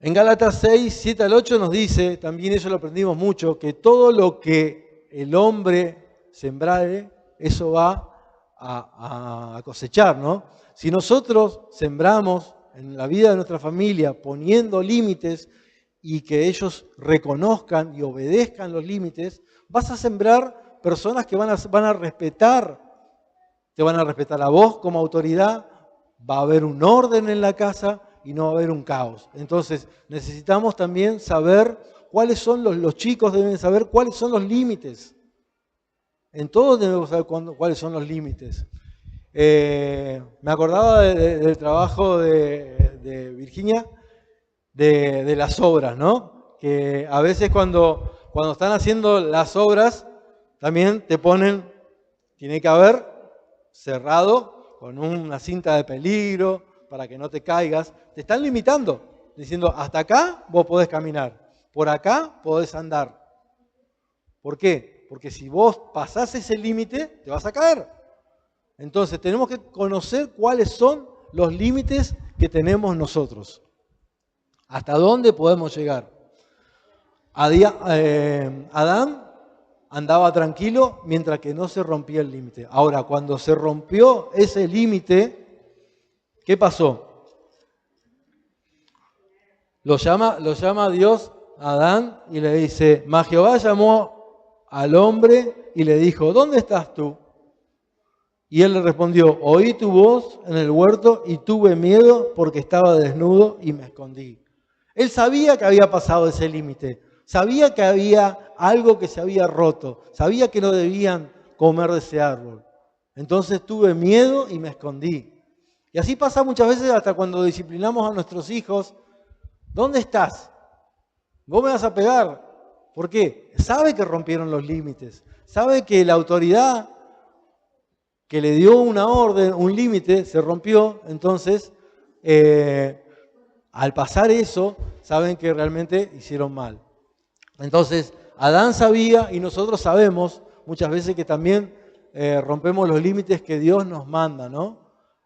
En Gálatas 6, 7 al 8 nos dice, también eso lo aprendimos mucho, que todo lo que el hombre sembrare, eso va a cosechar, ¿no? Si nosotros sembramos en la vida de nuestra familia poniendo límites y que ellos reconozcan y obedezcan los límites, vas a sembrar personas que van a respetar, te van a respetar a vos como autoridad, va a haber un orden en la casa y no va a haber un caos. Entonces necesitamos también saber cuáles son los chicos deben saber cuáles son los límites. En todos debemos saber cuáles son los límites. Me acordaba del trabajo de Virginia, de las obras, ¿no? Que a veces cuando están haciendo las obras, también te ponen, tiene que haber cerrado con una cinta de peligro para que no te caigas. Te están limitando, diciendo, hasta acá vos podés caminar, por acá podés andar. ¿Por qué? Porque si vos pasás ese límite, te vas a caer. Entonces tenemos que conocer cuáles son los límites que tenemos nosotros. ¿Hasta dónde podemos llegar? Adán andaba tranquilo mientras que no se rompía el límite. Ahora, cuando se rompió ese límite, ¿qué pasó? Lo llama Dios a Adán y le dice, mas Jehová llamó al hombre y le dijo, ¿dónde estás tú? Y él le respondió, oí tu voz en el huerto y tuve miedo porque estaba desnudo y me escondí. Él sabía que había pasado ese límite, sabía que había algo que se había roto, sabía que no debían comer de ese árbol. Entonces tuve miedo y me escondí. Y así pasa muchas veces hasta cuando disciplinamos a nuestros hijos. ¿Dónde estás? Vos me vas a pegar. ¿Por qué? Sabe que rompieron los límites, sabe que la autoridad que le dio una orden, un límite, se rompió, entonces al pasar eso, saben que realmente hicieron mal. Entonces, Adán sabía y nosotros sabemos muchas veces que también rompemos los límites que Dios nos manda, ¿no?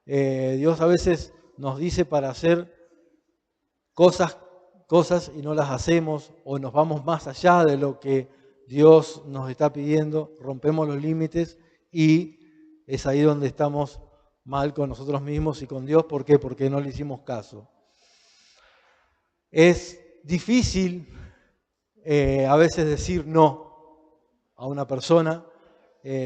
Dios a veces nos dice para hacer cosas y no las hacemos, o nos vamos más allá de lo que Dios nos está pidiendo, rompemos los límites y es ahí donde estamos mal con nosotros mismos y con Dios. ¿Por qué? Porque no le hicimos caso. Es difícil a veces decir no a una persona.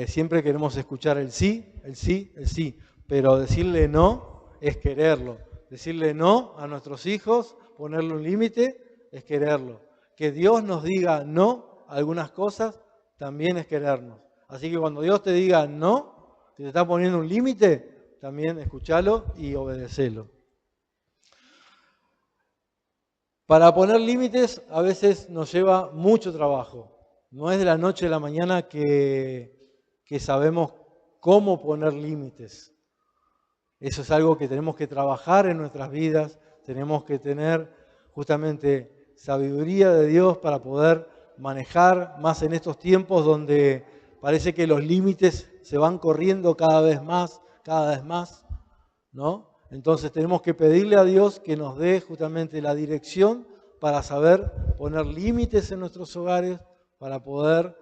Siempre queremos escuchar el sí, el sí, el sí, pero decirle no es quererlo. Decirle no a nuestros hijos, ponerle un límite, es quererlo. Que Dios nos diga no a algunas cosas, también es querernos. Así que cuando Dios te diga no, que te está poniendo un límite, también escúchalo y obedecelo. Para poner límites a veces nos lleva mucho trabajo. No es de la noche a la mañana que sabemos cómo poner límites. Eso es algo que tenemos que trabajar en nuestras vidas. Tenemos que tener justamente sabiduría de Dios para poder manejar más en estos tiempos donde parece que los límites se van corriendo cada vez más, ¿no? Entonces tenemos que pedirle a Dios que nos dé justamente la dirección para saber poner límites en nuestros hogares, para poder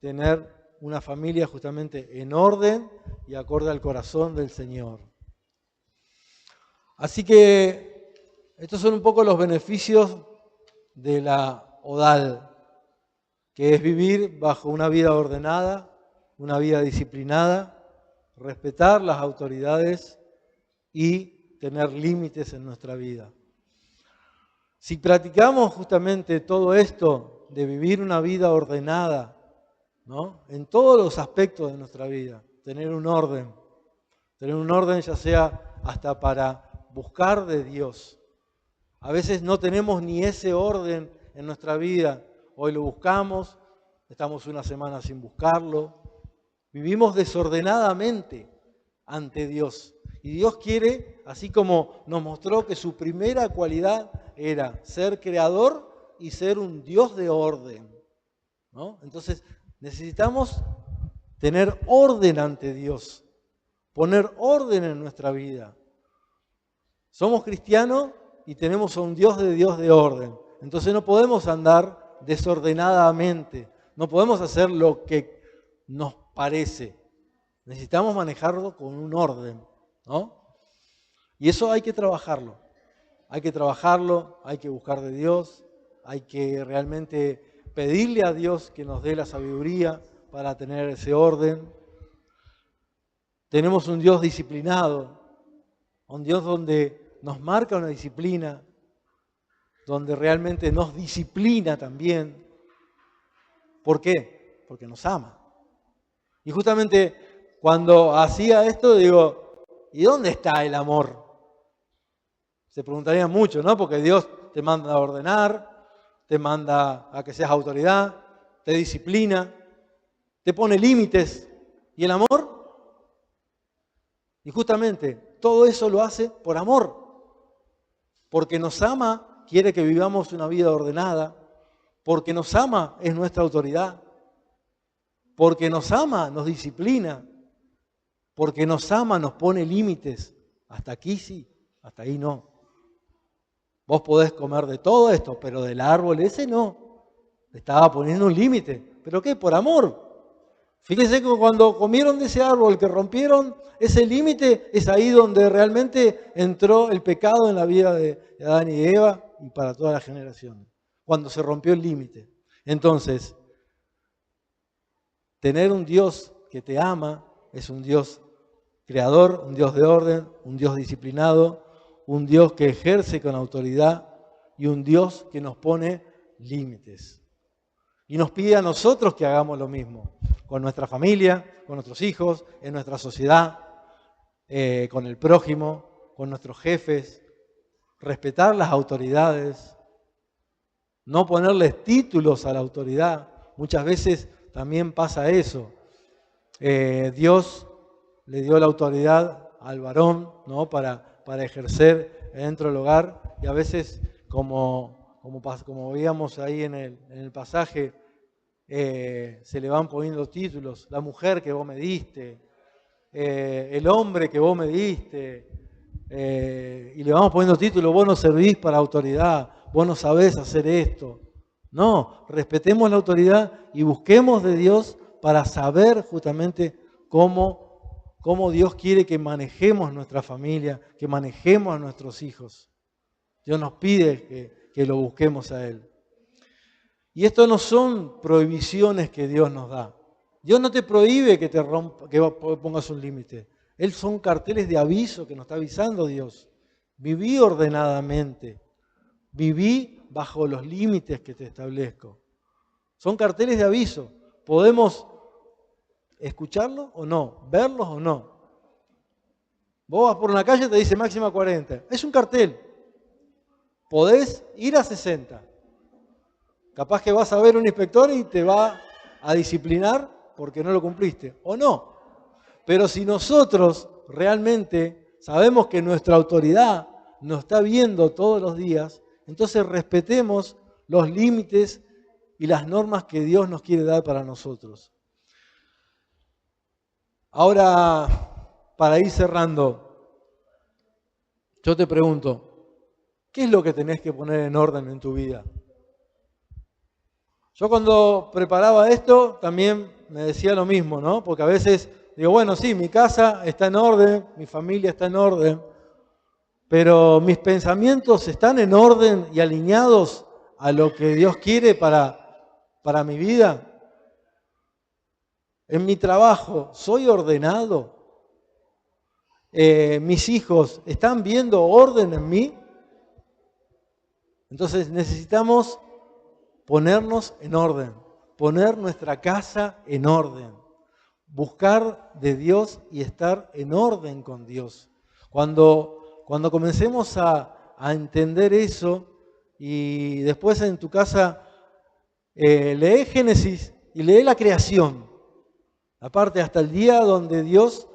tener una familia justamente en orden y acorde al corazón del Señor. Así que estos son un poco los beneficios de la ODAL, que es vivir bajo una vida ordenada, una vida disciplinada, respetar las autoridades y tener límites en nuestra vida. Si practicamos justamente todo esto de vivir una vida ordenada, ¿no? En todos los aspectos de nuestra vida, tener un orden ya sea hasta para buscar de Dios. A veces no tenemos ni ese orden en nuestra vida. Hoy lo buscamos, estamos una semana sin buscarlo. Vivimos desordenadamente ante Dios. Y Dios quiere, así como nos mostró que su primera cualidad era ser creador y ser un Dios de orden, ¿no? Entonces necesitamos tener orden ante Dios, poner orden en nuestra vida. Somos cristianos y tenemos a un Dios de orden. Entonces no podemos andar desordenadamente, no podemos hacer lo que nos parece. Necesitamos manejarlo con un orden, ¿no? Y eso hay que trabajarlo. Hay que buscar de Dios, hay que realmente pedirle a Dios que nos dé la sabiduría para tener ese orden. Tenemos un Dios disciplinado, un Dios donde nos marca una disciplina, donde realmente nos disciplina también. ¿Por qué? Porque nos ama. Y justamente cuando hacía esto digo, ¿y dónde está el amor? Se preguntarían mucho, ¿no? Porque Dios te manda a ordenar, te manda a que seas autoridad, te disciplina, te pone límites. ¿Y el amor? Y justamente todo eso lo hace por amor. Porque nos ama, quiere que vivamos una vida ordenada. Porque nos ama, es nuestra autoridad. Porque nos ama, nos disciplina. Porque nos ama, nos pone límites. Hasta aquí sí, hasta ahí no. Vos podés comer de todo esto, pero del árbol ese no. Le estaba poniendo un límite. ¿Pero qué? Por amor. Fíjense que cuando comieron de ese árbol, que rompieron ese límite, es ahí donde realmente entró el pecado en la vida de Adán y Eva y para todas las generaciones. Cuando se rompió el límite. Entonces, tener un Dios que te ama es un Dios creador, un Dios de orden, un Dios disciplinado, un Dios que ejerce con autoridad y un Dios que nos pone límites. Y nos pide a nosotros que hagamos lo mismo, con nuestra familia, con nuestros hijos, en nuestra sociedad, con el prójimo, con nuestros jefes, respetar las autoridades, no ponerles títulos a la autoridad. Muchas veces también pasa eso. Dios le dio la autoridad al varón, ¿no? para ejercer dentro del hogar y a veces, como veíamos ahí en el pasaje, se le van poniendo títulos, la mujer que vos me diste, el hombre que vos me diste, y le vamos poniendo títulos, vos no servís para autoridad, vos no sabés hacer esto. No, respetemos la autoridad y busquemos de Dios para saber justamente cómo Dios quiere que manejemos nuestra familia, que manejemos a nuestros hijos. Dios nos pide que lo busquemos a Él. Y esto no son prohibiciones que Dios nos da. Dios no te prohíbe que pongas un límite. Son carteles de aviso que nos está avisando Dios. Viví ordenadamente. Viví bajo los límites que te establezco. Son carteles de aviso. Podemos escucharlos o no, verlos o no. Vos vas por una calle y te dice máxima 40. Es un cartel. Podés ir a 60. Capaz que vas a ver un inspector y te va a disciplinar porque no lo cumpliste, o no. Pero si nosotros realmente sabemos que nuestra autoridad nos está viendo todos los días, entonces respetemos los límites y las normas que Dios nos quiere dar para nosotros. Ahora, para ir cerrando, yo te pregunto, ¿qué es lo que tenés que poner en orden en tu vida? Yo cuando preparaba esto también me decía lo mismo, ¿no? Porque a veces digo, bueno, sí, mi casa está en orden, mi familia está en orden, pero mis pensamientos están en orden y alineados a lo que Dios quiere para mi vida. En mi trabajo, ¿soy ordenado? ¿Mis hijos están viendo orden en mí? Entonces necesitamos ponernos en orden, poner nuestra casa en orden, buscar de Dios y estar en orden con Dios. Cuando comencemos a entender eso, y después en tu casa lee Génesis y lee la creación, aparte hasta el día donde Dios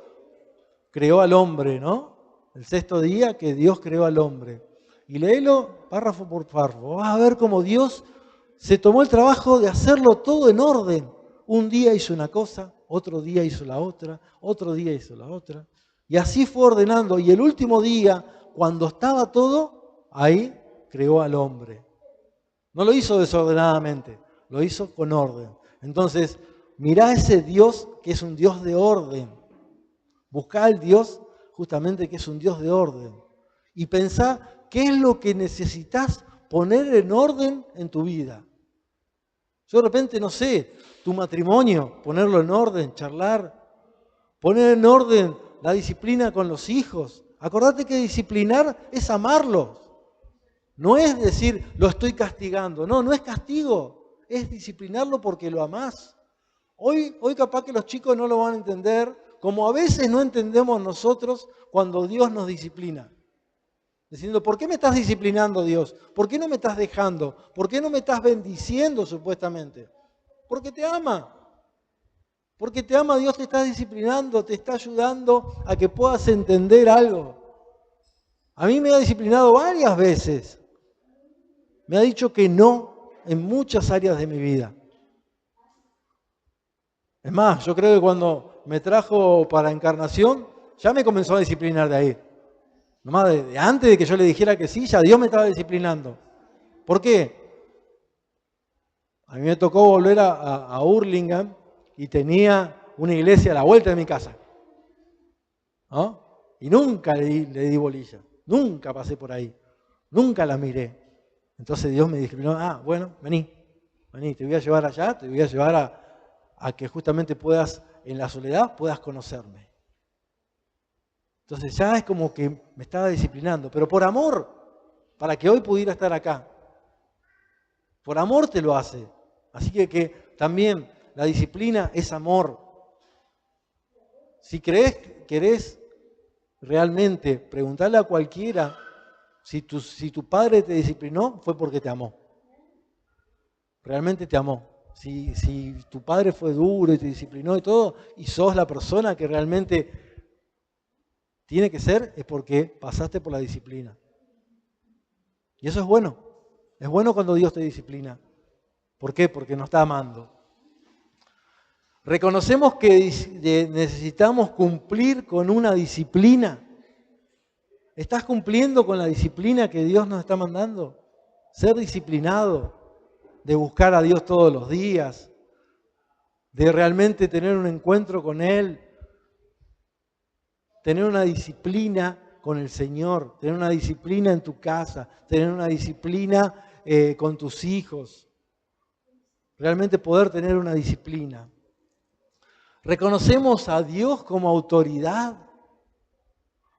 creó al hombre, ¿no? El sexto día que Dios creó al hombre. Y léelo párrafo por párrafo. Vas a ver cómo Dios se tomó el trabajo de hacerlo todo en orden. Un día hizo una cosa, otro día hizo la otra, otro día hizo la otra. Y así fue ordenando. Y el último día, cuando estaba todo, ahí creó al hombre. No lo hizo desordenadamente, lo hizo con orden. Entonces, mirá ese Dios que es un Dios de orden. Buscá al Dios justamente que es un Dios de orden. Y pensá qué es lo que necesitas poner en orden en tu vida. Yo de repente, no sé, tu matrimonio, ponerlo en orden, charlar, poner en orden la disciplina con los hijos. Acordate que disciplinar es amarlos. No es decir, lo estoy castigando. No, no es castigo. Es disciplinarlo porque lo amás. Hoy capaz que los chicos no lo van a entender, como a veces no entendemos nosotros cuando Dios nos disciplina. Diciendo, ¿por qué me estás disciplinando, Dios? ¿Por qué no me estás dejando? ¿Por qué no me estás bendiciendo, supuestamente? Porque te ama. Porque te ama, Dios te está disciplinando, te está ayudando a que puedas entender algo. A mí me ha disciplinado varias veces. Me ha dicho que no en muchas áreas de mi vida. Es más, yo creo que cuando me trajo para Encarnación, ya me comenzó a disciplinar de ahí. Nomás de antes de que yo le dijera que sí, ya Dios me estaba disciplinando. ¿Por qué? A mí me tocó volver a Hurlingham y tenía una iglesia a la vuelta de mi casa. ¿No? Y nunca le di bolilla. Nunca pasé por ahí. Nunca la miré. Entonces Dios me disciplinó. Bueno, vení, te voy a llevar allá, te voy a llevar a que justamente puedas, en la soledad, puedas conocerme. Entonces ya es como que me estaba disciplinando, pero por amor, para que hoy pudiera estar acá. Por amor te lo hace. Así que también la disciplina es amor. Si querés realmente preguntarle a cualquiera si tu padre te disciplinó, fue porque te amó. Realmente te amó. Si tu padre fue duro y te disciplinó y todo, y sos la persona que realmente tiene que ser, es porque pasaste por la disciplina. Y eso es bueno. Es bueno cuando Dios te disciplina. ¿Por qué? Porque nos está amando. Reconocemos que necesitamos cumplir con una disciplina. ¿Estás cumpliendo con la disciplina que Dios nos está mandando? Ser disciplinado, de buscar a Dios todos los días, de realmente tener un encuentro con Él, tener una disciplina con el Señor, tener una disciplina en tu casa, tener una disciplina con tus hijos. Realmente poder tener una disciplina. ¿Reconocemos a Dios como autoridad?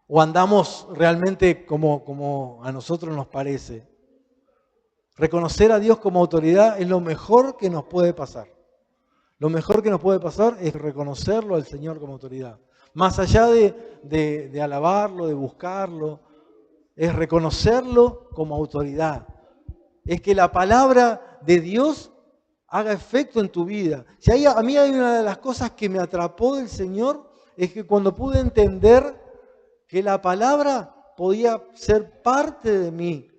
¿O andamos realmente como a nosotros nos parece? Reconocer a Dios como autoridad es lo mejor que nos puede pasar. Lo mejor que nos puede pasar es reconocerlo al Señor como autoridad. Más allá de alabarlo, de buscarlo, es reconocerlo como autoridad. Es que la palabra de Dios haga efecto en tu vida. A mí hay una de las cosas que me atrapó del Señor, es que cuando pude entender que la palabra podía ser parte de mí,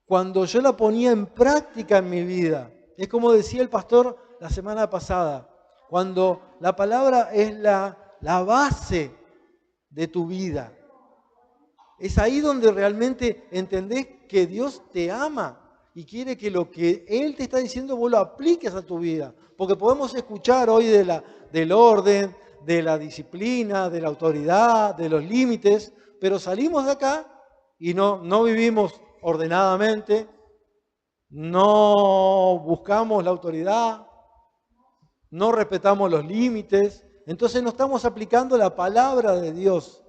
cuando yo la ponía en práctica en mi vida. Es como decía el pastor la semana pasada, cuando la palabra es la base de tu vida. Es ahí donde realmente entendés que Dios te ama y quiere que lo que Él te está diciendo vos lo apliques a tu vida. Porque podemos escuchar hoy del orden, de la disciplina, de la autoridad, de los límites, pero salimos de acá y no vivimos ordenadamente, no buscamos la autoridad, no respetamos los límites, entonces no estamos aplicando la palabra de Dios,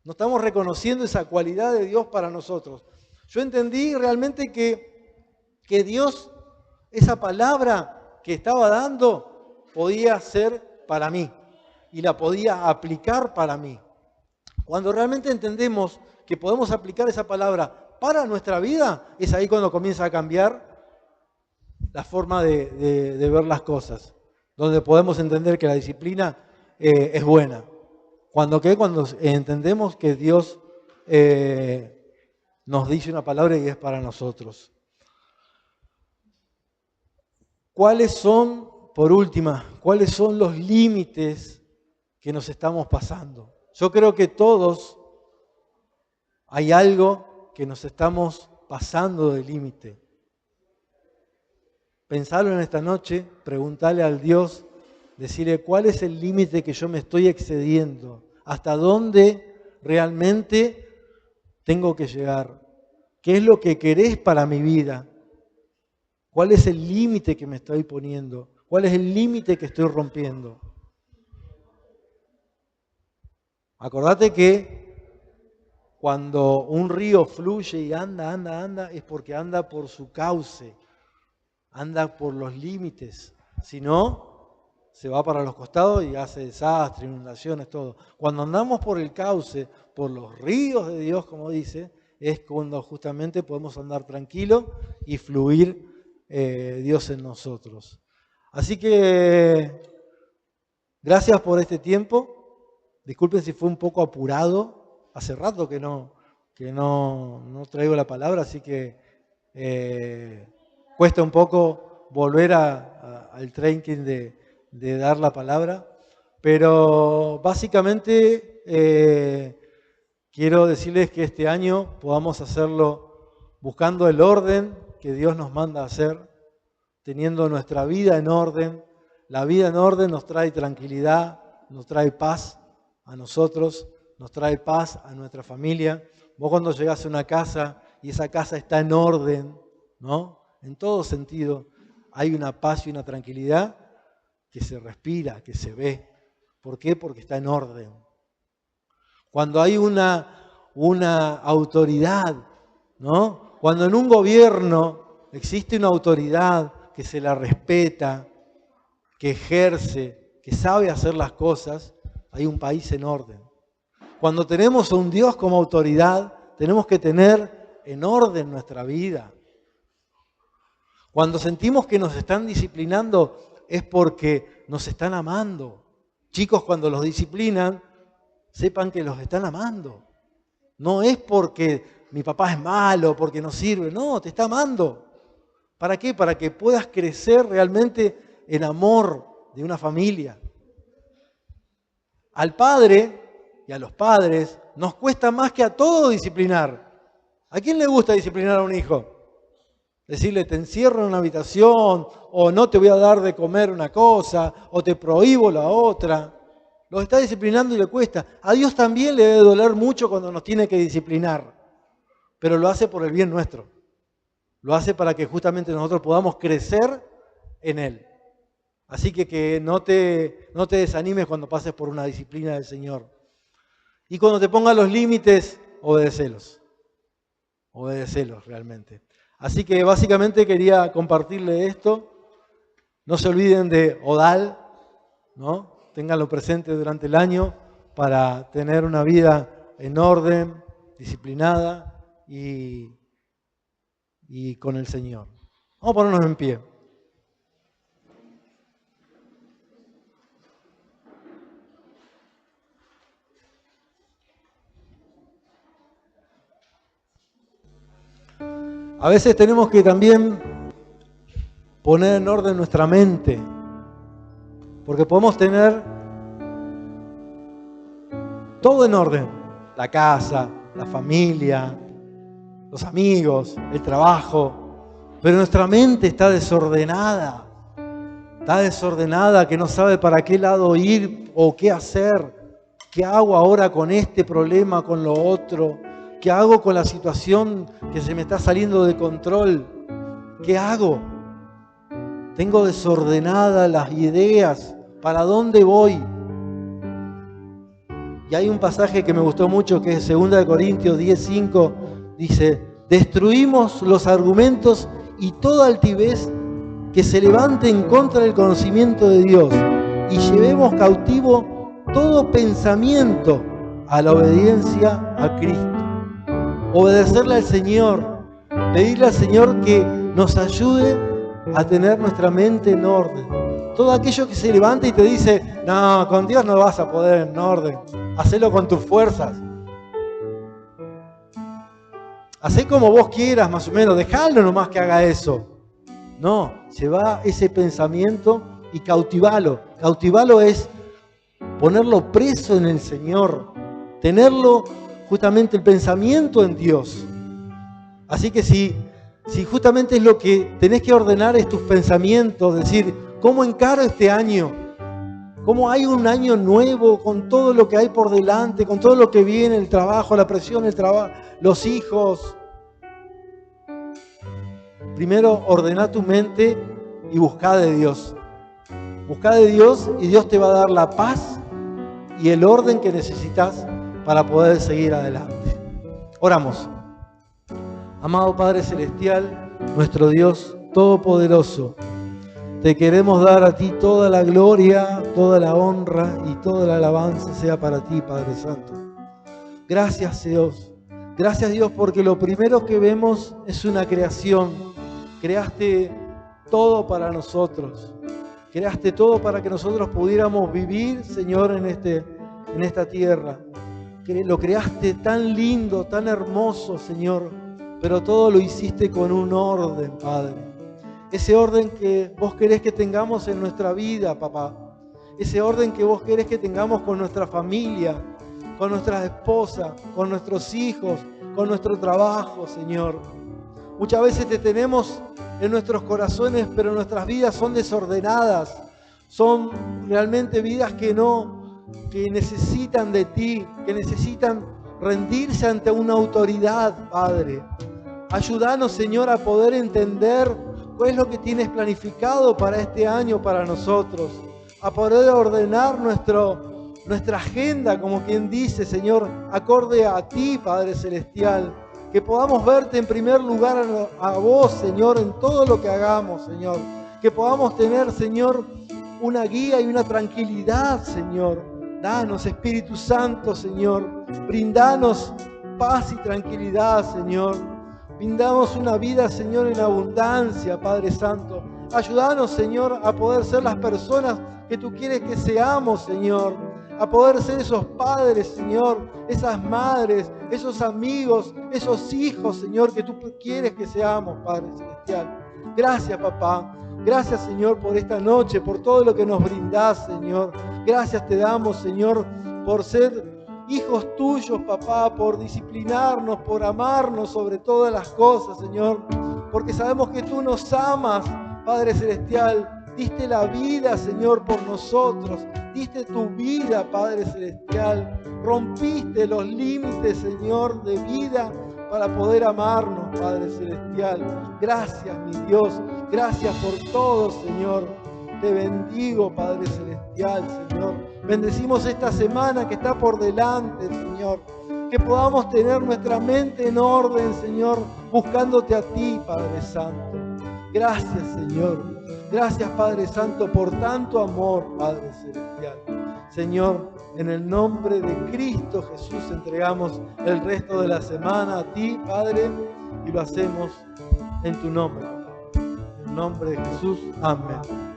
no estamos reconociendo esa cualidad de Dios para nosotros. Yo entendí realmente que Dios, esa palabra que estaba dando, podía ser para mí y la podía aplicar para mí. Cuando realmente entendemos que podemos aplicar esa palabra para nuestra vida, es ahí cuando comienza a cambiar la forma de ver las cosas, donde podemos entender que la disciplina es buena. Cuando entendemos que Dios nos dice una palabra y es para nosotros. Por última, cuáles son los límites que nos estamos pasando? Yo creo que todos hay algo que nos estamos pasando de límite. Pensalo en esta noche, preguntale al Dios, decirle cuál es el límite que yo me estoy excediendo, hasta dónde realmente tengo que llegar, qué es lo que querés para mi vida, cuál es el límite que me estoy poniendo, cuál es el límite que estoy rompiendo. Acordate que cuando un río fluye y anda, es porque anda por su cauce, anda por los límites. Si no, se va para los costados y hace desastre, inundaciones, todo. Cuando andamos por el cauce, por los ríos de Dios, como dice, es cuando justamente podemos andar tranquilos y fluir Dios en nosotros. Así que, gracias por este tiempo. Disculpen si fue un poco apurado. Hace rato que no traigo la palabra, así que cuesta un poco volver al training de dar la palabra. Pero básicamente quiero decirles que este año podamos hacerlo buscando el orden que Dios nos manda a hacer, teniendo nuestra vida en orden. La vida en orden nos trae tranquilidad, nos trae paz a nosotros, nos trae paz a nuestra familia. Vos cuando llegás a una casa y esa casa está en orden, ¿no? En todo sentido, hay una paz y una tranquilidad que se respira, que se ve. ¿Por qué? Porque está en orden. Cuando hay una autoridad, ¿no? Cuando en un gobierno existe una autoridad que se la respeta, que ejerce, que sabe hacer las cosas, hay un país en orden. Cuando tenemos a un Dios como autoridad, tenemos que tener en orden nuestra vida. Cuando sentimos que nos están disciplinando es porque nos están amando. Chicos, cuando los disciplinan, sepan que los están amando. No es porque mi papá es malo, porque no sirve. No, te está amando. ¿Para qué? Para que puedas crecer realmente en amor de una familia. Al padre y a los padres nos cuesta más que a todos disciplinar. ¿A quién le gusta disciplinar a un hijo? Decirle, te encierro en una habitación, o no te voy a dar de comer una cosa, o te prohíbo la otra. Los está disciplinando y le cuesta. A Dios también le debe doler mucho cuando nos tiene que disciplinar, pero lo hace por el bien nuestro. Lo hace para que justamente nosotros podamos crecer en Él. Así que no te desanimes cuando pases por una disciplina del Señor. Y cuando te ponga los límites, obedécelos. Obedécelos realmente. Así que básicamente quería compartirle esto. No se olviden de Odal, ¿no? Ténganlo presente durante el año para tener una vida en orden, disciplinada y con el Señor. Vamos a ponernos en pie. A veces tenemos que también poner en orden nuestra mente, porque podemos tener todo en orden, la casa, la familia, los amigos, el trabajo, pero nuestra mente está desordenada que no sabe para qué lado ir o qué hacer, qué hago ahora con este problema, con lo otro. ¿Qué hago con la situación que se me está saliendo de control? ¿Qué hago? Tengo desordenadas las ideas. ¿Para dónde voy? Y hay un pasaje que me gustó mucho que es 2 Corintios 10:5. Dice, destruimos los argumentos y toda altivez que se levante en contra del conocimiento de Dios y llevemos cautivo todo pensamiento a la obediencia a Cristo. Obedecerle al Señor, pedirle al Señor que nos ayude a tener nuestra mente en orden. Todo aquello que se levanta y te dice, no, con Dios no vas a poder en orden, hacelo con tus fuerzas. Hacé como vos quieras, más o menos, dejalo nomás que haga eso. No, lleva ese pensamiento y cautivalo. Cautivalo es ponerlo preso en el Señor, tenerlo justamente el pensamiento en Dios. Así que si justamente es lo que tenés que ordenar es tus pensamientos, decir, ¿cómo encaro este año? ¿Cómo hay un año nuevo con todo lo que hay por delante, con todo lo que viene, el trabajo, la presión, el trabajo, los hijos? Primero ordena tu mente y busca de Dios. Busca de Dios y Dios te va a dar la paz y el orden que necesitas para poder seguir adelante. Oramos. Amado Padre Celestial, nuestro Dios Todopoderoso, te queremos dar a ti toda la gloria, toda la honra y toda la alabanza sea para ti, Padre Santo. Gracias, Dios. Gracias, Dios, porque lo primero que vemos es una creación. Creaste todo para nosotros. Creaste todo para que nosotros pudiéramos vivir, Señor, en esta tierra. Lo creaste tan lindo, tan hermoso, Señor, pero todo lo hiciste con un orden, Padre. Ese orden que vos querés que tengamos en nuestra vida, papá. Ese orden que vos querés que tengamos con nuestra familia, con nuestras esposas, con nuestros hijos, con nuestro trabajo, Señor. Muchas veces te tenemos en nuestros corazones, pero nuestras vidas son desordenadas. Son realmente vidas que necesitan de ti, que necesitan rendirse ante una autoridad, Padre. Ayúdanos, Señor, a poder entender cuál es lo que tienes planificado para este año para nosotros, a poder ordenar nuestra agenda, como quien dice, Señor, acorde a ti, Padre Celestial, que podamos verte en primer lugar a vos, Señor, en todo lo que hagamos, Señor, que podamos tener, Señor, una guía y una tranquilidad, Señor. Danos, Espíritu Santo, Señor. Brindanos paz y tranquilidad, Señor. Brindanos una vida, Señor, en abundancia, Padre Santo. Ayúdanos, Señor, a poder ser las personas que tú quieres que seamos, Señor. a poder ser esos padres, Señor, esas madres, esos amigos, esos hijos, Señor, que tú quieres que seamos, Padre Celestial. Gracias, papá. Gracias, Señor, por esta noche, por todo lo que nos brindás, Señor. Gracias te damos, Señor, por ser hijos tuyos, papá, por disciplinarnos, por amarnos sobre todas las cosas, Señor. Porque sabemos que tú nos amas, Padre Celestial. Diste la vida, Señor, por nosotros. Diste tu vida, Padre Celestial. Rompiste los límites, Señor, de vida para poder amarnos, Padre Celestial. Gracias, mi Dios. Gracias por todo, Señor. Te bendigo, Padre Celestial, Señor. Bendecimos esta semana que está por delante, Señor. Que podamos tener nuestra mente en orden, Señor, buscándote a ti, Padre Santo. Gracias, Señor. Gracias, Padre Santo, por tanto amor, Padre Celestial. Señor, en el nombre de Cristo Jesús entregamos el resto de la semana a ti, Padre, y lo hacemos en tu nombre, Padre. En el nombre de Jesús, amén.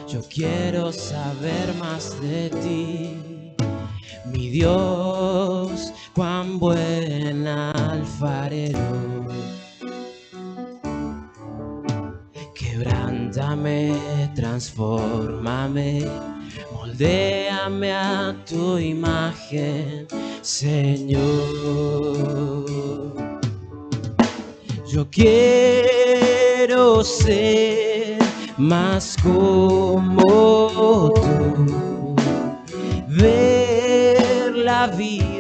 Yo quiero saber más de ti, mi Dios, cuán buen alfarero. Quebrántame, transfórmame, moldéame a tu imagen, Señor. Yo quiero ser más como tú, ver la vida